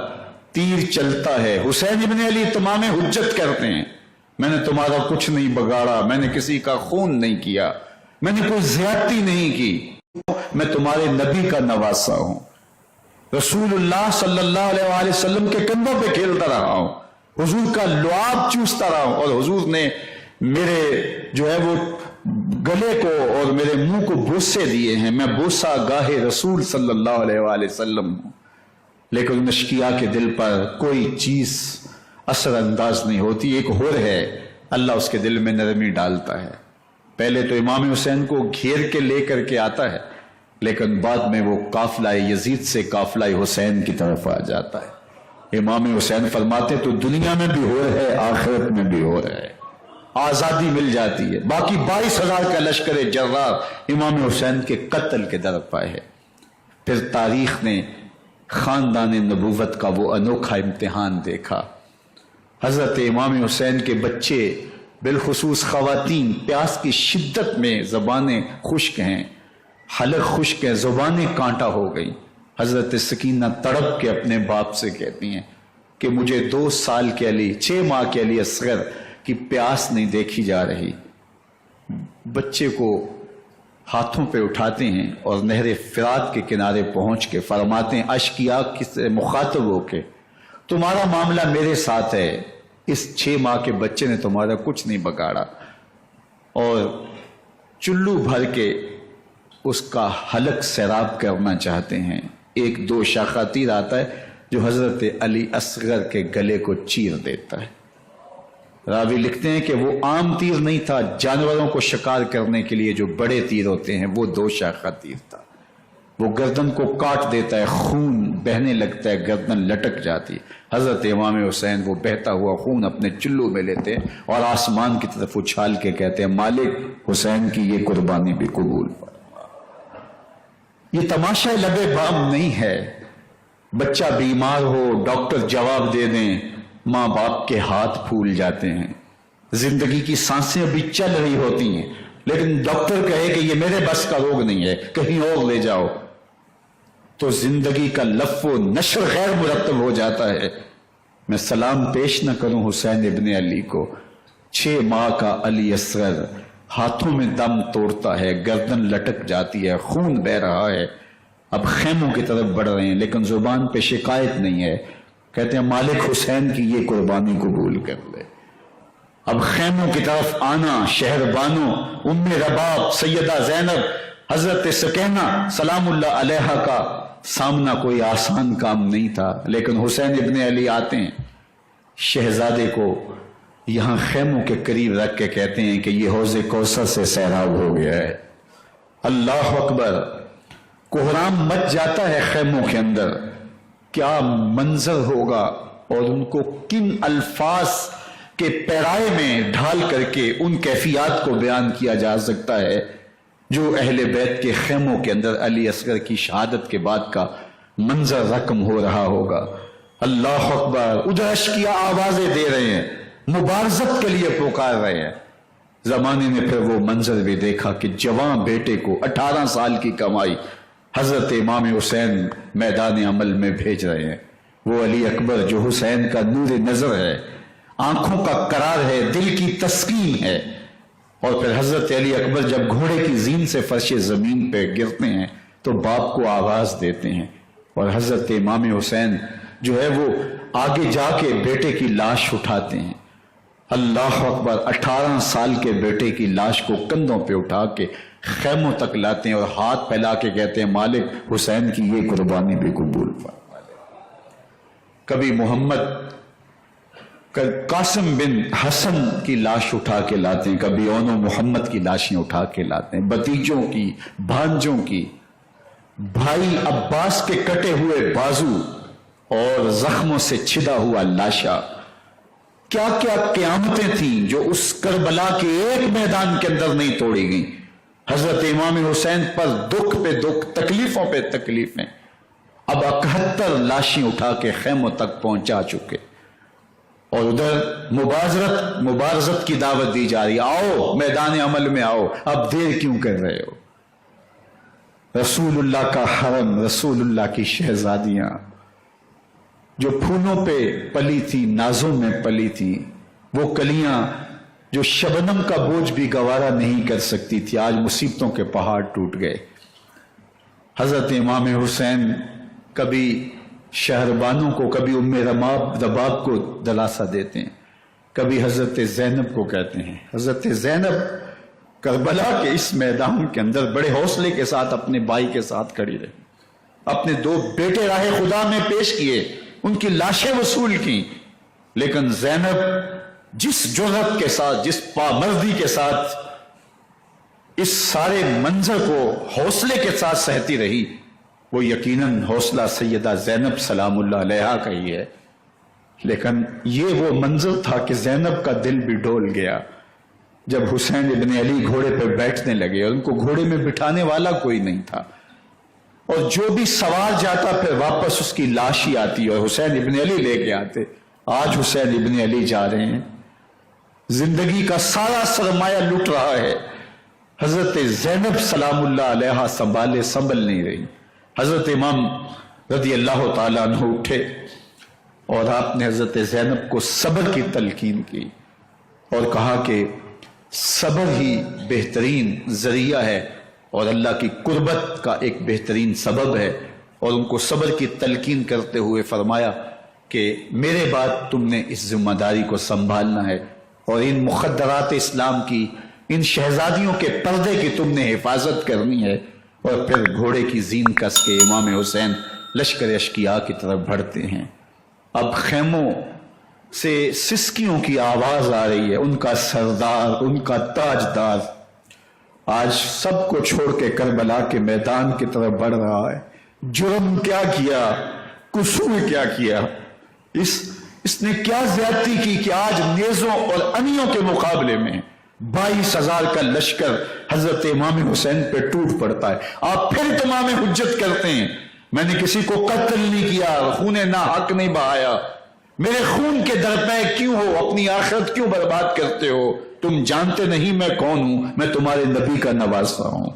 تیر چلتا ہے. حسین ابن علی تمام حجت کرتے ہیں میں نے تمہارا کچھ نہیں بگاڑا، میں نے کسی کا خون نہیں کیا، میں نے کوئی زیادتی نہیں کی. میں تمہارے نبی کا نواسا ہوں، رسول اللہ صلی اللہ علیہ وآلہ وسلم کے کندھوں پہ کھیلتا رہا ہوں، حضور کا لعاب چوستا رہا ہوں، اور حضور نے میرے جو ہے وہ گلے کو اور میرے منہ کو بوسے دیے ہیں، میں بوسا گاہ رسول صلی اللہ علیہ وآلہ وسلم ہوں۔ لیکن ان اشقیاء کے دل پر کوئی چیز اثر انداز نہیں ہوتی، ایک ہور ہے، اللہ اس کے دل میں نرمی ڈالتا ہے۔ پہلے تو امام حسین کو گھیر کے لے کر کے آتا ہے، لیکن بعد میں وہ قافلہ یزید سے قافلہ حسین کی طرف آ جاتا ہے۔ امام حسین فرماتے تو دنیا میں بھی ہو ہے، آخرت میں بھی ہو ہے، آزادی مل جاتی ہے۔ باقی 22,000 کا لشکر جرار امام حسین کے قتل کے در پائے ہے۔ پھر تاریخ نے خاندان نبوت کا وہ انوکھا امتحان دیکھا۔ حضرت امام حسین کے بچے بالخصوص خواتین پیاس کی شدت میں زبانیں خشک ہیں، حلق خشک ہے، زبانیں کانٹا ہو گئی۔ حضرت سکینہ تڑپ کے اپنے باپ سے کہتی ہیں کہ مجھے 2 سال کے علی، 6 ماہ کے علی اصغر کی پیاس نہیں دیکھی جا رہی۔ بچے کو ہاتھوں پہ اٹھاتے ہیں اور نہر فرات کے کنارے پہنچ کے فرماتے ہیں اشقیاء سے مخاطب ہو کے، تمہارا معاملہ میرے ساتھ ہے، اس 6 ماہ کے بچے نے تمہارا کچھ نہیں بگاڑا، اور چلو بھر کے اس کا حلق سیراب کرنا چاہتے ہیں۔ ایک 2 شاخہ تیر آتا ہے جو حضرت علی اصغر کے گلے کو چیر دیتا ہے۔ راوی لکھتے ہیں کہ وہ عام تیر نہیں تھا، جانوروں کو شکار کرنے کے لیے جو بڑے تیر ہوتے ہیں وہ 2 شاخہ تیر تھا۔ وہ گردن کو کاٹ دیتا ہے، خون بہنے لگتا ہے، گردن لٹک جاتی ہے۔ حضرت امام حسین وہ بہتا ہوا خون اپنے چلو میں لیتے ہیں اور آسمان کی طرف اچھال کے کہتے ہیں مالک حسین کی یہ قربانی بھی قبول فرما۔ یہ تماشا لبے بام نہیں ہے، بچہ بیمار ہو ڈاکٹر جواب دے دیں، ماں باپ کے ہاتھ پھول جاتے ہیں، زندگی کی سانسیں ابھی چل رہی ہوتی ہیں، لیکن ڈاکٹر کہے کہ یہ میرے بس کا روگ نہیں ہے، کہیں اور لے جاؤ، تو زندگی کا لف و نشر غیر مرتب ہو جاتا ہے۔ میں سلام پیش نہ کروں حسین ابن علی کو، 6 ماہ کا علی اصغر ہاتھوں میں دم توڑتا ہے، گردن لٹک جاتی ہے، خون بہ رہا ہے، اب خیموں کی طرف بڑھ رہے ہیں، لیکن زبان پہ شکایت نہیں ہے، کہتے ہیں مالک حسین کی یہ قربانی قبول کر لے۔ اب خیموں کی طرف آنا، شہر بانو، ام رباب، سیدہ زینب، حضرت سکینہ سلام اللہ علیہا کا سامنا کوئی آسان کام نہیں تھا، لیکن حسین ابن علی آتے ہیں، شہزادے کو یہاں خیموں کے قریب رکھ کے کہتے ہیں کہ یہ حوض کوثر سے سیراب ہو گیا ہے۔ اللہ اکبر، کوہرام مچ جاتا ہے خیموں کے اندر، کیا منظر ہوگا، اور ان کو کن الفاظ کے پیرائے میں ڈھال کر کے ان کیفیات کو بیان کیا جا سکتا ہے جو اہل بیت کے خیموں کے اندر علی اصغر کی شہادت کے بعد کا منظر رقم ہو رہا ہوگا۔ اللہ اکبر، ادھر اشقیاء آوازیں دے رہے ہیں، مبارزت کے لیے پکار رہے ہیں۔ زمانے نے پھر وہ منظر بھی دیکھا کہ جوان بیٹے کو 18 سال کی کمائی حضرت امام حسین میدان عمل میں بھیج رہے ہیں۔ وہ علی اکبر جو حسین کا نور نظر ہے، آنکھوں کا قرار ہے، دل کی تسکین ہے، اور پھر حضرت علی اکبر جب گھوڑے کی زین سے فرش زمین پہ گرتے ہیں تو باپ کو آواز دیتے ہیں، اور حضرت امام حسین جو ہے وہ آگے جا کے بیٹے کی لاش اٹھاتے ہیں۔ اللہ اکبر، 18 سال کے بیٹے کی لاش کو کندھوں پہ اٹھا کے خیموں تک لاتے ہیں اور ہاتھ پھیلا کے کہتے ہیں مالک حسین کی یہ قربانی بھی قبول فرما لے۔ کبھی محمد قاسم بن حسن کی لاش اٹھا کے لاتے ہیں، کبھی اون و محمد کی لاشیں اٹھا کے لاتے ہیں، بھتیجوں کی، بھانجوں کی، بھائی عباس کے کٹے ہوئے بازو اور زخموں سے چھدا ہوا لاشا۔ کیا کیا قیامتیں تھیں جو اس کربلا کے ایک میدان کے اندر نہیں توڑی گئیں۔ حضرت امام حسین پر دکھ پہ دکھ، تکلیفوں پہ تکلیفیں، اب 71 لاشیں اٹھا کے خیموں تک پہنچا چکے، اور ادھر مبارزت کی دعوت دی جا رہی، آؤ میدان عمل میں آؤ، اب دیر کیوں کر رہے ہو۔ رسول اللہ کا حرم، رسول اللہ کی شہزادیاں جو پھولوں پہ پلی تھی، نازوں میں پلی تھی، وہ کلیاں جو شبنم کا بوجھ بھی گوارا نہیں کر سکتی تھی، آج مصیبتوں کے پہاڑ ٹوٹ گئے۔ حضرت امام حسین کبھی شہربانوں کو، کبھی ام رباب کو دلاسا دیتے ہیں، کبھی حضرت زینب کو کہتے ہیں۔ حضرت زینب کربلا کے اس میدان کے اندر بڑے حوصلے کے ساتھ اپنے بھائی کے ساتھ کھڑی رہی، اپنے 2 بیٹے راہ خدا میں پیش کیے، ان کی لاشیں وصول کی، لیکن زینب جس جرأت کے ساتھ، جس پامردی کے ساتھ اس سارے منظر کو حوصلے کے ساتھ سہتی رہی، وہ یقیناً حوصلہ سیدہ زینب سلام اللہ علیہا کا ہی ہے۔ لیکن یہ وہ منظر تھا کہ زینب کا دل بھی ڈول گیا جب حسین ابن علی گھوڑے پہ بیٹھنے لگے اور ان کو گھوڑے میں بٹھانے والا کوئی نہیں تھا، اور جو بھی سوار جاتا پھر واپس اس کی لاش ہی آتی اور حسین ابن علی لے کے آتے۔ آج حسین ابن علی جا رہے ہیں، زندگی کا سارا سرمایہ لٹ رہا ہے، حضرت زینب سلام اللہ علیہا سنبھل نہیں رہی۔ حضرت امام رضی اللہ تعالیٰ عنہ اٹھے اور آپ نے حضرت زینب کو صبر کی تلقین کی اور کہا کہ صبر ہی بہترین ذریعہ ہے اور اللہ کی قربت کا ایک بہترین سبب ہے، اور ان کو صبر کی تلقین کرتے ہوئے فرمایا کہ میرے بعد تم نے اس ذمہ داری کو سنبھالنا ہے اور ان مخدرات اسلام کی، ان شہزادیوں کے پردے کی تم نے حفاظت کرنی ہے۔ اور پھر گھوڑے کی زین کس کے امام حسین لشکر اشقیاء کی طرف بڑھتے ہیں۔ اب خیموں سے سسکیوں کی آواز آ رہی ہے، ان کا سردار، ان کا تاجدار آج سب کو چھوڑ کے کربلا کے میدان کی طرف بڑھ رہا ہے۔ جرم کیا کیا، قصور کیا کیا، اس نے کیا زیادتی کی کہ آج نیزوں اور انیوں کے مقابلے میں 22,000 کا لشکر حضرت امام حسین پہ ٹوٹ پڑتا ہے۔ آپ پھر تمام حجت کرتے ہیں میں نے کسی کو قتل نہیں کیا، خون نا حق نہیں بہایا، میرے خون کے درپے کیوں ہو، اپنی آخرت کیوں برباد کرتے ہو؟ تم جانتے نہیں میں کون ہوں، میں تمہارے نبی کا نواسا ہوں۔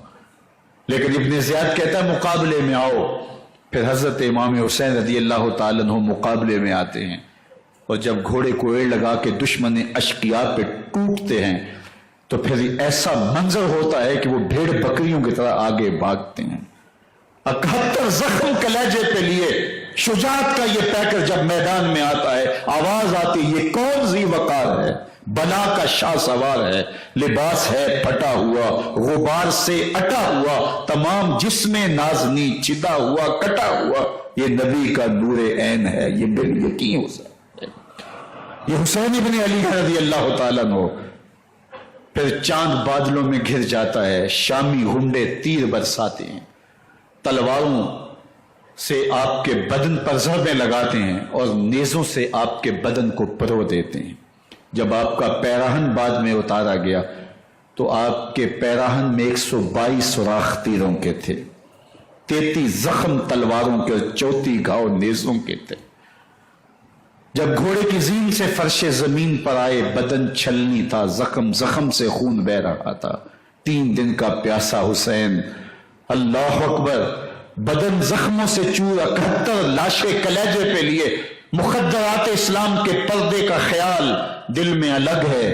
لیکن ابن زیاد کہتا ہے مقابلے میں آؤ۔ پھر حضرت امام حسین رضی اللہ تعالیٰ عنہ مقابلے میں آتے ہیں، اور جب گھوڑے کو ایڑ لگا کے دشمن اشقیاء پہ ٹوٹتے ہیں تو پھر ایسا منظر ہوتا ہے کہ وہ بھیڑ بکریوں کی طرح آگے بھاگتے ہیں۔ 71 زخم کلیجے پہ لیے شجاعت کا یہ پیکر جب میدان میں آتا ہے، آواز آتی یہ کون ذی وقار ہے، بلا کا شاہ سوار ہے، لباس ہے پھٹا ہوا، غبار سے اٹا ہوا، تمام جسم نازنی چتا ہوا کٹا ہوا، یہ نبی کا نور عین ہے، یہ بال یقین ہو سکتا ہے، یہ حسین ابن علی رضی اللہ تعالیٰ عنہ۔ پھر چاند بادلوں میں گھر جاتا ہے، شامی ہنڈے تیر برساتے ہیں، تلواروں سے آپ کے بدن پر ضربیں لگاتے ہیں اور نیزوں سے آپ کے بدن کو پرو دیتے ہیں۔ جب آپ کا پیراہن بعد میں اتارا گیا تو آپ کے پیراہن میں 122 سوراخ تیروں کے تھے، 33 زخم تلواروں کے اور 34 گھاؤ نیزوں کے تھے۔ جب گھوڑے کی زین سے فرش زمین پر آئے بدن چھلنی تھا، زخم زخم سے خون بہ رہا تھا، 3 دن کا پیاسا حسین، اللہ اکبر، بدن زخموں سے چور، 71 لاشیں کلیجے پہ لیے، مخدرات اسلام کے پردے کا خیال دل میں الگ ہے،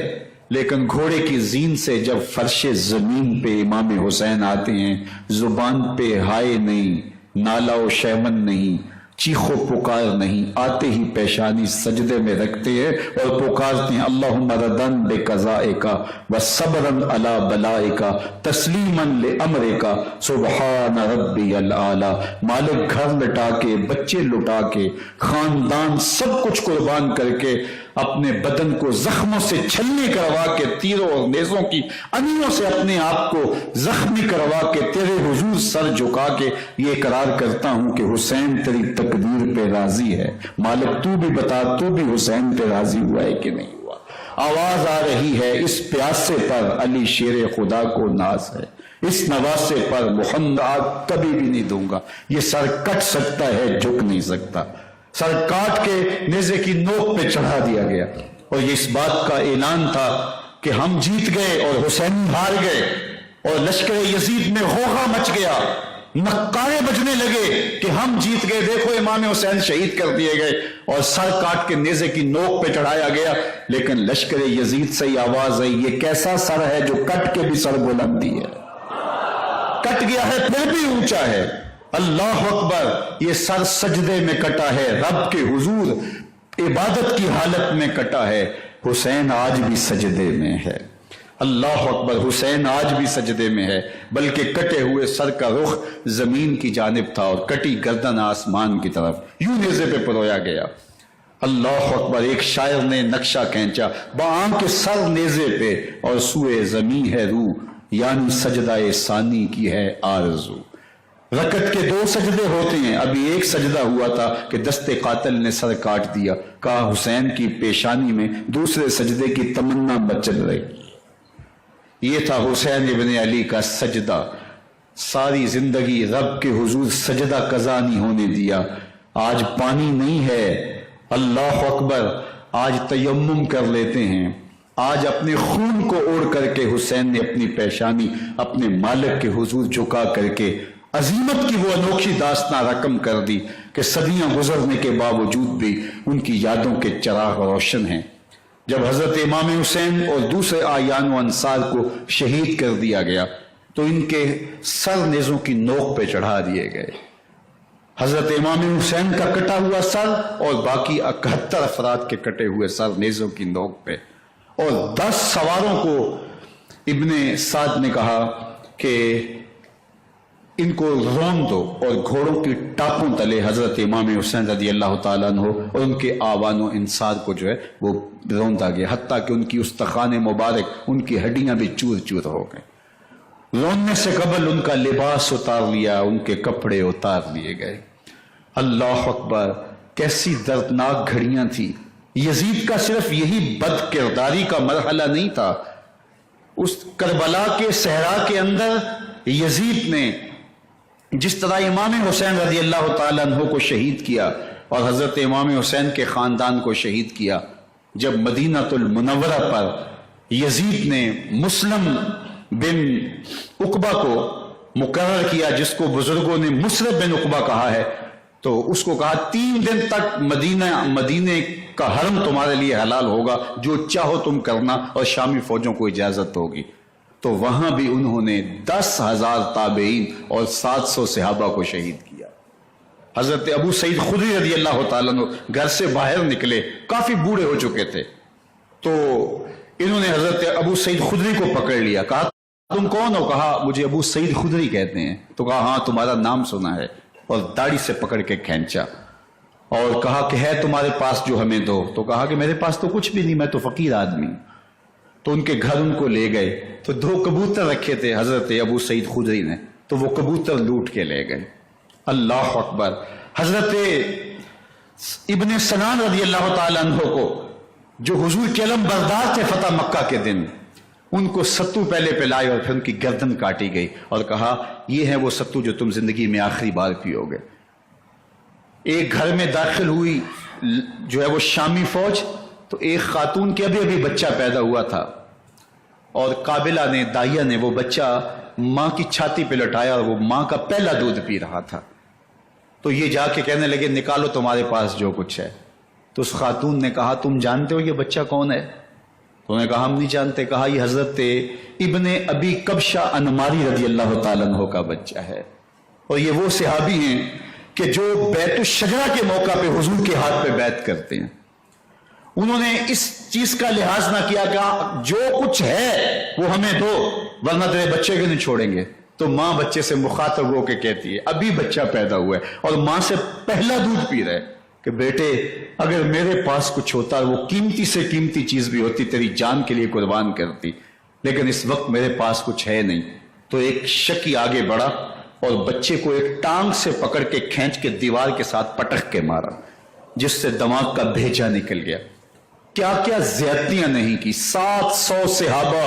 لیکن گھوڑے کی زین سے جب فرش زمین پہ امام حسین آتے ہیں، زبان پہ ہائے نہیں، نالا و شیمن نہیں، چیخ و پکار نہیں، آتے ہی پیشانی سجدے میں رکھتے ہیں اور پکارتے ہیں اللہم ردن بقضائکا وصبرن علی بلائکا تسلیمن لامرکا سبحان ربی العالی۔ مالک گھر لٹا کے، بچے لٹا کے، خاندان سب کچھ قربان کر کے، اپنے بدن کو زخموں سے چھلنی کروا کے، تیروں اور نیزوں کی انیوں سے اپنے آپ کو زخمی کروا کے، تیرے حضور سر جھکا کے یہ اقرار کرتا ہوں کہ حسین تیری تقدیر پہ راضی ہے، مالک تو بھی بتا، تو بھی حسین پہ راضی ہوا ہے کہ نہیں ہوا؟ آواز آ رہی ہے اس پیاسے پر علی شیر خدا کو ناز ہے، اس نواسے پر محمد کبھی بھی نہیں دوں گا، یہ سر کٹ سکتا ہے جھک نہیں سکتا۔ سر کاٹ کے نیزے کی نوک پہ چڑھا دیا گیا، اور یہ اس بات کا اعلان تھا کہ ہم جیت گئے اور حسین ہار گئے، اور لشکر یزید میں غوغا مچ گیا، نقارے بجنے لگے کہ ہم جیت گئے، دیکھو امام حسین شہید کر دیے گئے، اور سر کاٹ کے نیزے کی نوک پہ چڑھایا گیا۔ لیکن لشکر یزید سے ہی آواز آئی یہ کیسا سر ہے جو کٹ کے بھی سر بلندی ہے، کٹ گیا ہے پھر بھی اونچا ہے، اللہ اکبر، یہ سر سجدے میں کٹا ہے، رب کے حضور عبادت کی حالت میں کٹا ہے۔ حسین آج بھی سجدے میں ہے، اللہ اکبر، حسین آج بھی سجدے میں ہے، بلکہ کٹے ہوئے سر کا رخ زمین کی جانب تھا اور کٹی گردن آسمان کی طرف، یوں نیزے پہ پرویا گیا۔ اللہ اکبر، ایک شاعر نے نقشہ کھینچا، بآں کے سر نیزے پہ اور سوئے زمین ہے روح، یعنی سجدہ ثانی کی ہے آرزو۔ رکعت کے 2 سجدے ہوتے ہیں، ابھی ایک سجدہ ہوا تھا کہ دست قاتل نے سر کاٹ دیا، کہا حسین کی پیشانی میں دوسرے سجدے کی تمنا بچل رہی۔ یہ تھا حسین ابن علی کا سجدہ، ساری زندگی رب کے حضور سجدہ قضا نہیں ہونے دیا۔ آج پانی نہیں ہے، اللہ اکبر، آج تیمم کر لیتے ہیں، آج اپنے خون کو اوڑھ کر کے حسین نے اپنی پیشانی اپنے مالک کے حضور جھکا کر کے عظیمت کی وہ انوکھی داستان رقم کر دی کہ صدیاں گزرنے کے باوجود بھی ان کی یادوں کے چراغ روشن ہیں۔ جب حضرت امام حسین اور دوسرے آیان و انصار کو شہید کر دیا گیا تو ان کے سر نیزوں کی نوک پہ چڑھا دیے گئے۔ حضرت امام حسین کا کٹا ہوا سر اور باقی 71 افراد کے کٹے ہوئے سر نیزوں کی نوک پہ، اور 10 سواروں کو ابن سعد نے کہا کہ ان کو رون دو، اور گھوڑوں کی ٹاپوں تلے حضرت امام حسین رضی اللہ تعالیٰ عنہ اور ان کے آوان و انصار کو جو ہے وہ روندا گیا، حتیٰ کہ ان کی استخوان مبارک، ان کی ہڈیاں بھی چور چور ہو گئے۔ روننے سے قبل ان کا لباس اتار لیا، ان کے کپڑے اتار لیے گئے۔ اللہ اکبر، کیسی دردناک گھڑیاں تھیں۔ یزید کا صرف یہی بد کرداری کا مرحلہ نہیں تھا، اس کربلا کے صحرا کے اندر یزید نے جس طرح امام حسین رضی اللہ تعالیٰ عنہ کو شہید کیا اور حضرت امام حسین کے خاندان کو شہید کیا، جب مدینہ المنورہ پر یزید نے مسلم بن عقبہ کو مقرر کیا، جس کو بزرگوں نے مصرف بن عقبہ کہا ہے، تو اس کو کہا 3 دن تک مدینے کا حرم تمہارے لیے حلال ہوگا، جو چاہو تم کرنا، اور شامی فوجوں کو اجازت ہوگی۔ تو وہاں بھی انہوں نے 10,000 تابعین اور 700 صحابہ کو شہید کیا۔ حضرت ابو سعید خدری رضی اللہ تعالیٰ عنہ گھر سے باہر نکلے، کافی بوڑھے ہو چکے تھے، تو انہوں نے حضرت ابو سعید خدری کو پکڑ لیا، کہا تم کون ہو؟ کہا مجھے ابو سعید خدری کہتے ہیں۔ تو کہا ہاں تمہارا نام سنا ہے، اور داڑھی سے پکڑ کے کھینچا اور کہا کہ ہے تمہارے پاس جو ہمیں دو؟ تو کہا کہ میرے پاس تو کچھ بھی نہیں، میں تو فقیر آدمی ہوں۔ تو ان کے گھر ان کو لے گئے، تو 2 کبوتر رکھے تھے حضرت ابو سعید خدری نے، تو وہ کبوتر لوٹ کے لے گئے۔ اللہ اکبر، حضرت ابن سنان رضی اللہ تعالیٰ عنہ کو، جو حضور کے علم بردار تھے فتح مکہ کے دن، ان کو ستو پہلے پلائے اور پھر ان کی گردن کاٹی گئی اور کہا یہ ہے وہ ستو جو تم زندگی میں آخری بار پیو گے۔ ایک گھر میں داخل ہوئی جو ہے وہ شامی فوج، تو ایک خاتون کے ابھی بچہ پیدا ہوا تھا، اور قابلہ نے، دائیا نے، وہ بچہ ماں کی چھاتی پہ لٹایا اور وہ ماں کا پہلا دودھ پی رہا تھا۔ تو یہ جا کے کہنے لگے نکالو تمہارے پاس جو کچھ ہے۔ تو اس خاتون نے کہا تم جانتے ہو یہ بچہ کون ہے؟ تو انہوں نے کہا ہم نہیں جانتے۔ کہا یہ حضرت ابن ابی کبشہ انماری رضی اللہ تعالیٰ عنہ کا بچہ ہے، اور یہ وہ صحابی ہیں کہ جو بیت الشجرہ کے موقع پہ حضور کے ہاتھ پہ بیعت کرتے ہیں۔ انہوں نے اس چیز کا لحاظ نہ کیا کہ جو کچھ ہے وہ ہمیں دو، ورنہ تیرے بچے کے نہیں چھوڑیں گے۔ تو ماں بچے سے مخاطب ہو کے کہتی ہے، ابھی بچہ پیدا ہوا ہے اور ماں سے پہلا دودھ پی رہا ہے، کہ بیٹے اگر میرے پاس کچھ ہوتا، وہ قیمتی سے قیمتی چیز بھی ہوتی، تیری جان کے لیے قربان کرتی، لیکن اس وقت میرے پاس کچھ ہے نہیں۔ تو ایک شکی آگے بڑھا اور بچے کو ایک ٹانگ سے پکڑ کے کھینچ کے دیوار کے ساتھ پٹک کے مارا، جس سے دماغ کا بھیجا نکل گیا۔ کیا کیا زیادتیاں نہیں کی۔ 700 صحابہ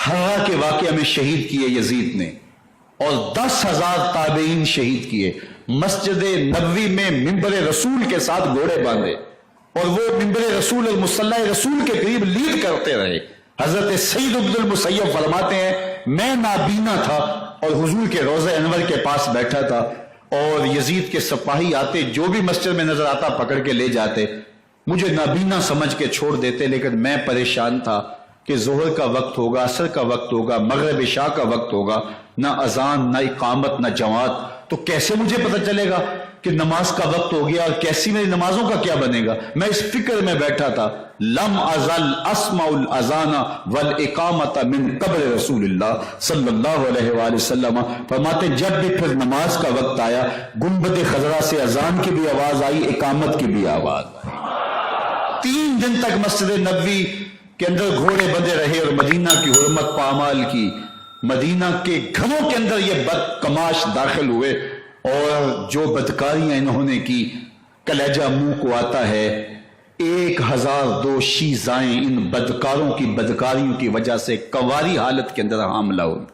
ہرا کے واقعہ میں شہید کیے یزید نے، اور 10,000 تابعین شہید کیے۔ مسجد نبوی میں ممبر رسول کے ساتھ گھوڑے باندھے، اور وہ ممبر رسول اور مصلی رسول کے قریب لیڈ کرتے رہے۔ حضرت سعید بن المسیب فرماتے ہیں میں نابینا تھا اور حضور کے روضہ انور کے پاس بیٹھا تھا، اور یزید کے سپاہی آتے، جو بھی مسجد میں نظر آتا پکڑ کے لے جاتے، مجھے نابینا سمجھ کے چھوڑ دیتے، لیکن میں پریشان تھا کہ ظہر کا وقت ہوگا، عصر کا وقت ہوگا، مغرب عشاء کا وقت ہوگا، نہ اذان، نہ اقامت، نہ جماعت، تو کیسے مجھے پتہ چلے گا کہ نماز کا وقت ہو گیا اور کیسی میری نمازوں کا کیا بنے گا؟ میں اس فکر میں بیٹھا تھا. لم ازل اسمع الاذان والاقامت من قبل رسول اللہ صلی اللہ علیہ وآلہ وسلم. فرماتے جب بھی پھر نماز کا وقت آیا گنبد خضرا سے اذان کی بھی آواز آئی، اقامت کی بھی آواز آئی. 3 دن تک مسجد نبوی کے اندر گھوڑے بندے رہے اور مدینہ کی حرمت پامال کی. مدینہ کے گھروں کے اندر یہ بدکماش داخل ہوئے اور جو بدکاریاں انہوں نے کی کلیجہ منہ کو آتا ہے. 1002 شیزائیں ان بدکاروں کی بدکاریوں کی وجہ سے کواری حالت کے اندر حاملہ ہوئی.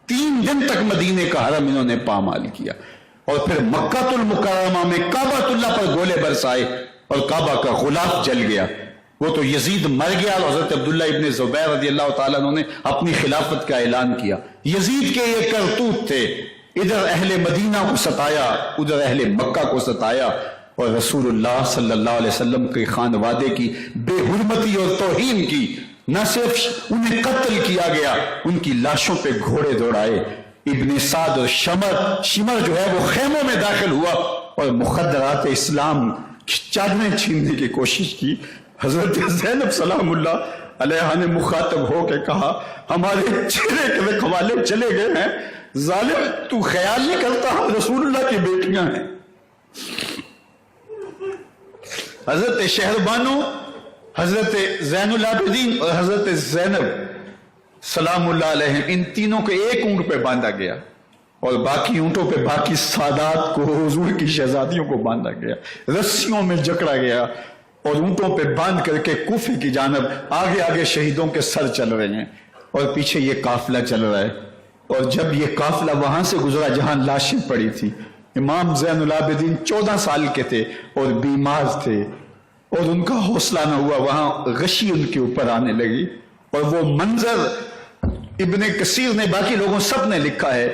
3 دن تک مدینے کا حرم انہوں نے پامال کیا اور پھر مکہ المکرمہ میں کعبۃ اللہ پر گولے برسائے اور کعبہ کا غلاف جل گیا. وہ تو یزید مر گیا اور حضرت عبداللہ ابن زبیر رضی اللہ تعالیٰ عنہ نے اپنی خلافت کا اعلان کیا. یزید کے یہ کرتوت تھے، ادھر اہل مدینہ کو ستایا ادھر اہل مکہ کو ستایا اور رسول اللہ صلی اللہ علیہ وسلم کے خانوادے کی بے حرمتی اور توہین کی. نہ صرف انہیں قتل کیا گیا، ان کی لاشوں پہ گھوڑے دوڑائے. ابن سعد اور شمر جو ہے وہ خیموں میں داخل ہوا اور مخدرات اسلام چادریں چھیننے کی کوشش کی. حضرت زینب سلام اللہ علیہ نے مخاطب ہو کے کہا ہمارے چہرے کے رکھوالے چلے گئے ہیں، ظالم تو خیال نہیں کرتا ہم رسول اللہ کی بیٹیاں ہیں. حضرت شہربانو، حضرت زین العابدین اور حضرت زینب سلام اللہ علیہ ان تینوں کو ایک اونٹ پہ باندھا گیا اور باقی اونٹوں پہ باقی سادات کو، حضور کی شہزادیوں کو باندھا گیا، رسیوں میں جکڑا گیا اور اونٹوں پہ باندھ کر کے کوفے کی جانب آگے آگے شہیدوں کے سر چل رہے ہیں اور پیچھے یہ قافلہ چل رہا ہے. اور جب یہ قافلہ وہاں سے گزرا جہاں لاشیں پڑی تھی، امام زین العابدین 14 سال کے تھے اور بیمار تھے اور ان کا حوصلہ نہ ہوا، وہاں غشی ان کے اوپر آنے لگی. اور وہ منظر ابن کثیر نے، باقی لوگوں سب نے لکھا ہے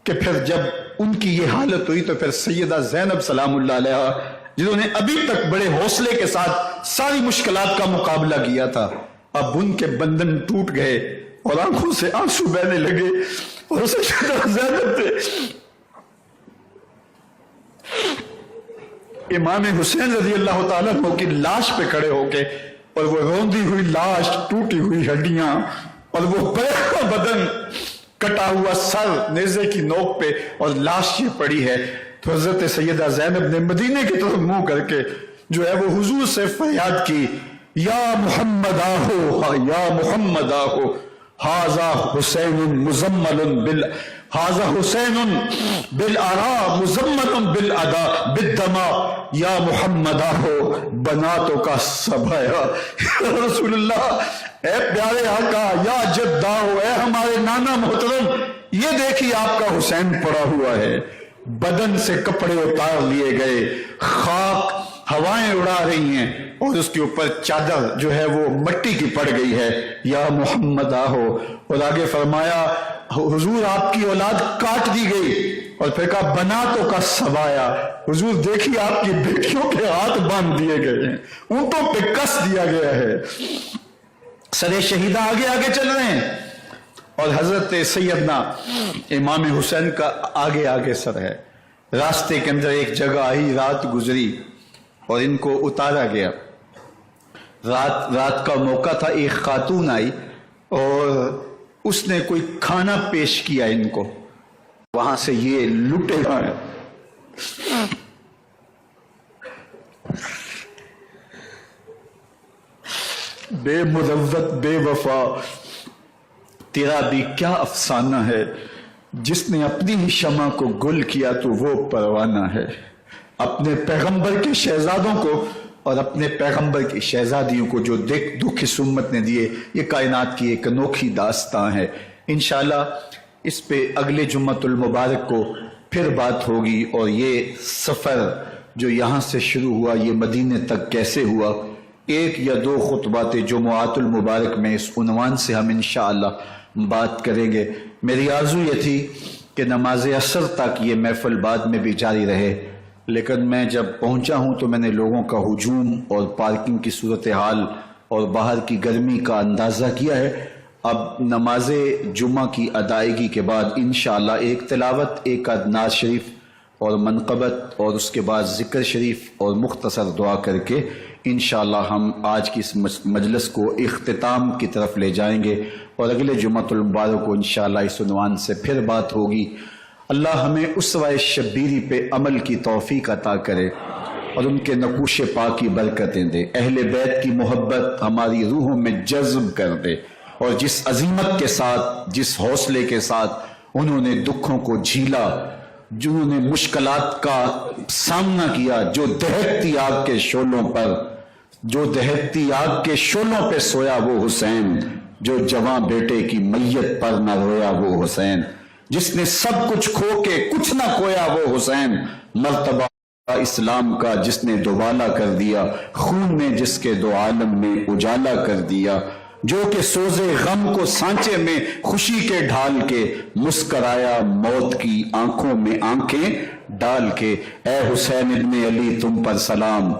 کہ پھر جب ان کی یہ حالت ہوئی تو پھر سیدہ زینب سلام اللہ علیہ جنہوں نے ابھی تک بڑے حوصلے کے ساتھ ساری مشکلات کا مقابلہ کیا تھا، اب ان کے بندن ٹوٹ گئے اور آنکھوں سے آنسو بہنے لگے اور سیدہ زینب تھے امام حسین رضی اللہ تعالیٰ عنہ کی لاش پہ کھڑے ہو کے اور وہ روندی ہوئی لاش، ٹوٹی ہوئی ہڈیاں اور وہ بڑا بدن، کٹا ہوا سر نیزے کی نوک پہ اور لاش یہ پڑی ہے. تو حضرت سیدہ زینب نے مدینے کی طرف منہ کر کے جو ہے وہ حضور سے فریاد کی، یا محمد آہو، یا محمد آہو، حاذا حسین مزمل حاذا حسین بالآراء مزمل بالعدا بالدماء، یا محمد آہو بناتوں کا سبایا. رسول اللہ، اے پیارے آقا، یا جداؤ، اے ہمارے نانا محترم، یہ دیکھیے آپ کا حسین پڑا ہوا ہے، بدن سے کپڑے اتار لیے گئے، خاک ہوائیں اڑا رہی ہیں اور اس کے اوپر چادر جو ہے وہ مٹی کی پڑ گئی ہے، یا محمد آہو. اور آگے فرمایا حضور آپ کی اولاد کاٹ دی گئی اور پھر کہا بناتوں کا سوایا، حضور دیکھیے آپ کی بیٹیوں کے ہاتھ باندھ دیے گئے ہیں، اونٹوں پہ کس دیا گیا ہے، سرے شہیدہ آگے آگے چل رہے ہیں اور حضرت سیدنا امام حسین کا آگے آگے سر ہے. راستے کے اندر ایک جگہ آئی، رات گزری اور ان کو اتارا گیا. رات کا موقع تھا، ایک خاتون آئی اور اس نے کوئی کھانا پیش کیا ان کو، وہاں سے یہ لٹے گئے. بے مروت بے وفا، تیرا بھی کیا افسانہ ہے، جس نے اپنی ہی شمع کو گل کیا تو وہ پروانہ ہے. اپنے پیغمبر کے شہزادوں کو اور اپنے پیغمبر کی شہزادیوں کو جو دکھ اس امت نے دیے، یہ کائنات کی ایک انوکھی داستان ہے. انشاءاللہ اس پہ اگلے جمعۃ المبارک کو پھر بات ہوگی اور یہ سفر جو یہاں سے شروع ہوا یہ مدینے تک کیسے ہوا، 1 یا 2 خطبات جمعات المبارک میں اس عنوان سے ہم انشاءاللہ بات کریں گے. میری آرزو یہ تھی کہ نماز عصر تک یہ محفل بعد میں بھی جاری رہے، لیکن میں جب پہنچا ہوں تو میں نے لوگوں کا ہجوم اور پارکنگ کی صورتحال اور باہر کی گرمی کا اندازہ کیا ہے. اب نماز جمعہ کی ادائیگی کے بعد انشاءاللہ ایک تلاوت، ایک نعت شریف اور منقبت، اور اس کے بعد ذکر شریف اور مختصر دعا کر کے انشاءاللہ ہم آج کی اس مجلس کو اختتام کی طرف لے جائیں گے، اور اگلے جمعۃ المبارک کو انشاءاللہ اس عنوان سے پھر بات ہوگی۔ اللہ ہمیں اسوہ شبیری پہ عمل کی توفیق عطا کرے اور ان کے نقوش پاک کی برکتیں دے، اہل بیت کی محبت ہماری روحوں میں جذب کر دے، اور جس عظیمت کے ساتھ، جس حوصلے کے ساتھ انہوں نے دکھوں کو جھیلا، جنہوں نے مشکلات کا سامنا کیا، جو دہکتی آگ کے شعلوں پہ سویا وہ حسین، جو جواں بیٹے کی میت پر نہ رویا وہ حسین، جس نے سب کچھ کھو کے کچھ نہ کھویا وہ حسین، مرتبہ اسلام کا جس نے دوبالا کر دیا، خون نے جس کے دو عالم میں اجالا کر دیا، جو کہ سوزے غم کو سانچے میں خوشی کے ڈھال کے مسکرایا موت کی آنکھوں میں آنکھیں ڈال کے۔ اے حسین ابن علی تم پر سلام،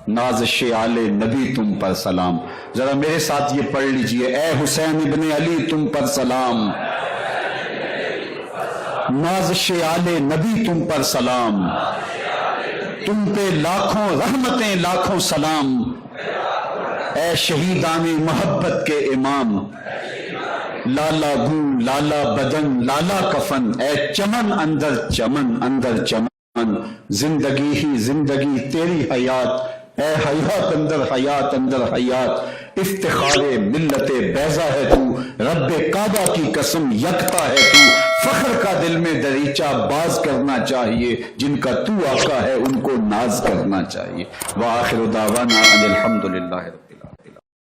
نازش آل نبی تم پر سلام۔ ذرا میرے ساتھ یہ پڑھ لیجئے، اے حسین ابن علی تم پر سلام، نازش آل نبی تم پر سلام، تم پہ لاکھوں رحمتیں لاکھوں سلام، اے شہیدان محبت کے امام، لالا گو لالا بدن لالا کفن، اے چمن اندر چمن اندر چمن، زندگی ہی زندگی تیری حیات، اے حیات اندر حیات، افتخار ملت بیضا ہے تو، رب کعبہ کی قسم یکتا ہے تو، فخر کا دل میں دریچہ باز کرنا چاہیے، جن کا تو آقا ہے ان کو ناز کرنا چاہیے۔ وآخر دعوانا ان الحمدللہ۔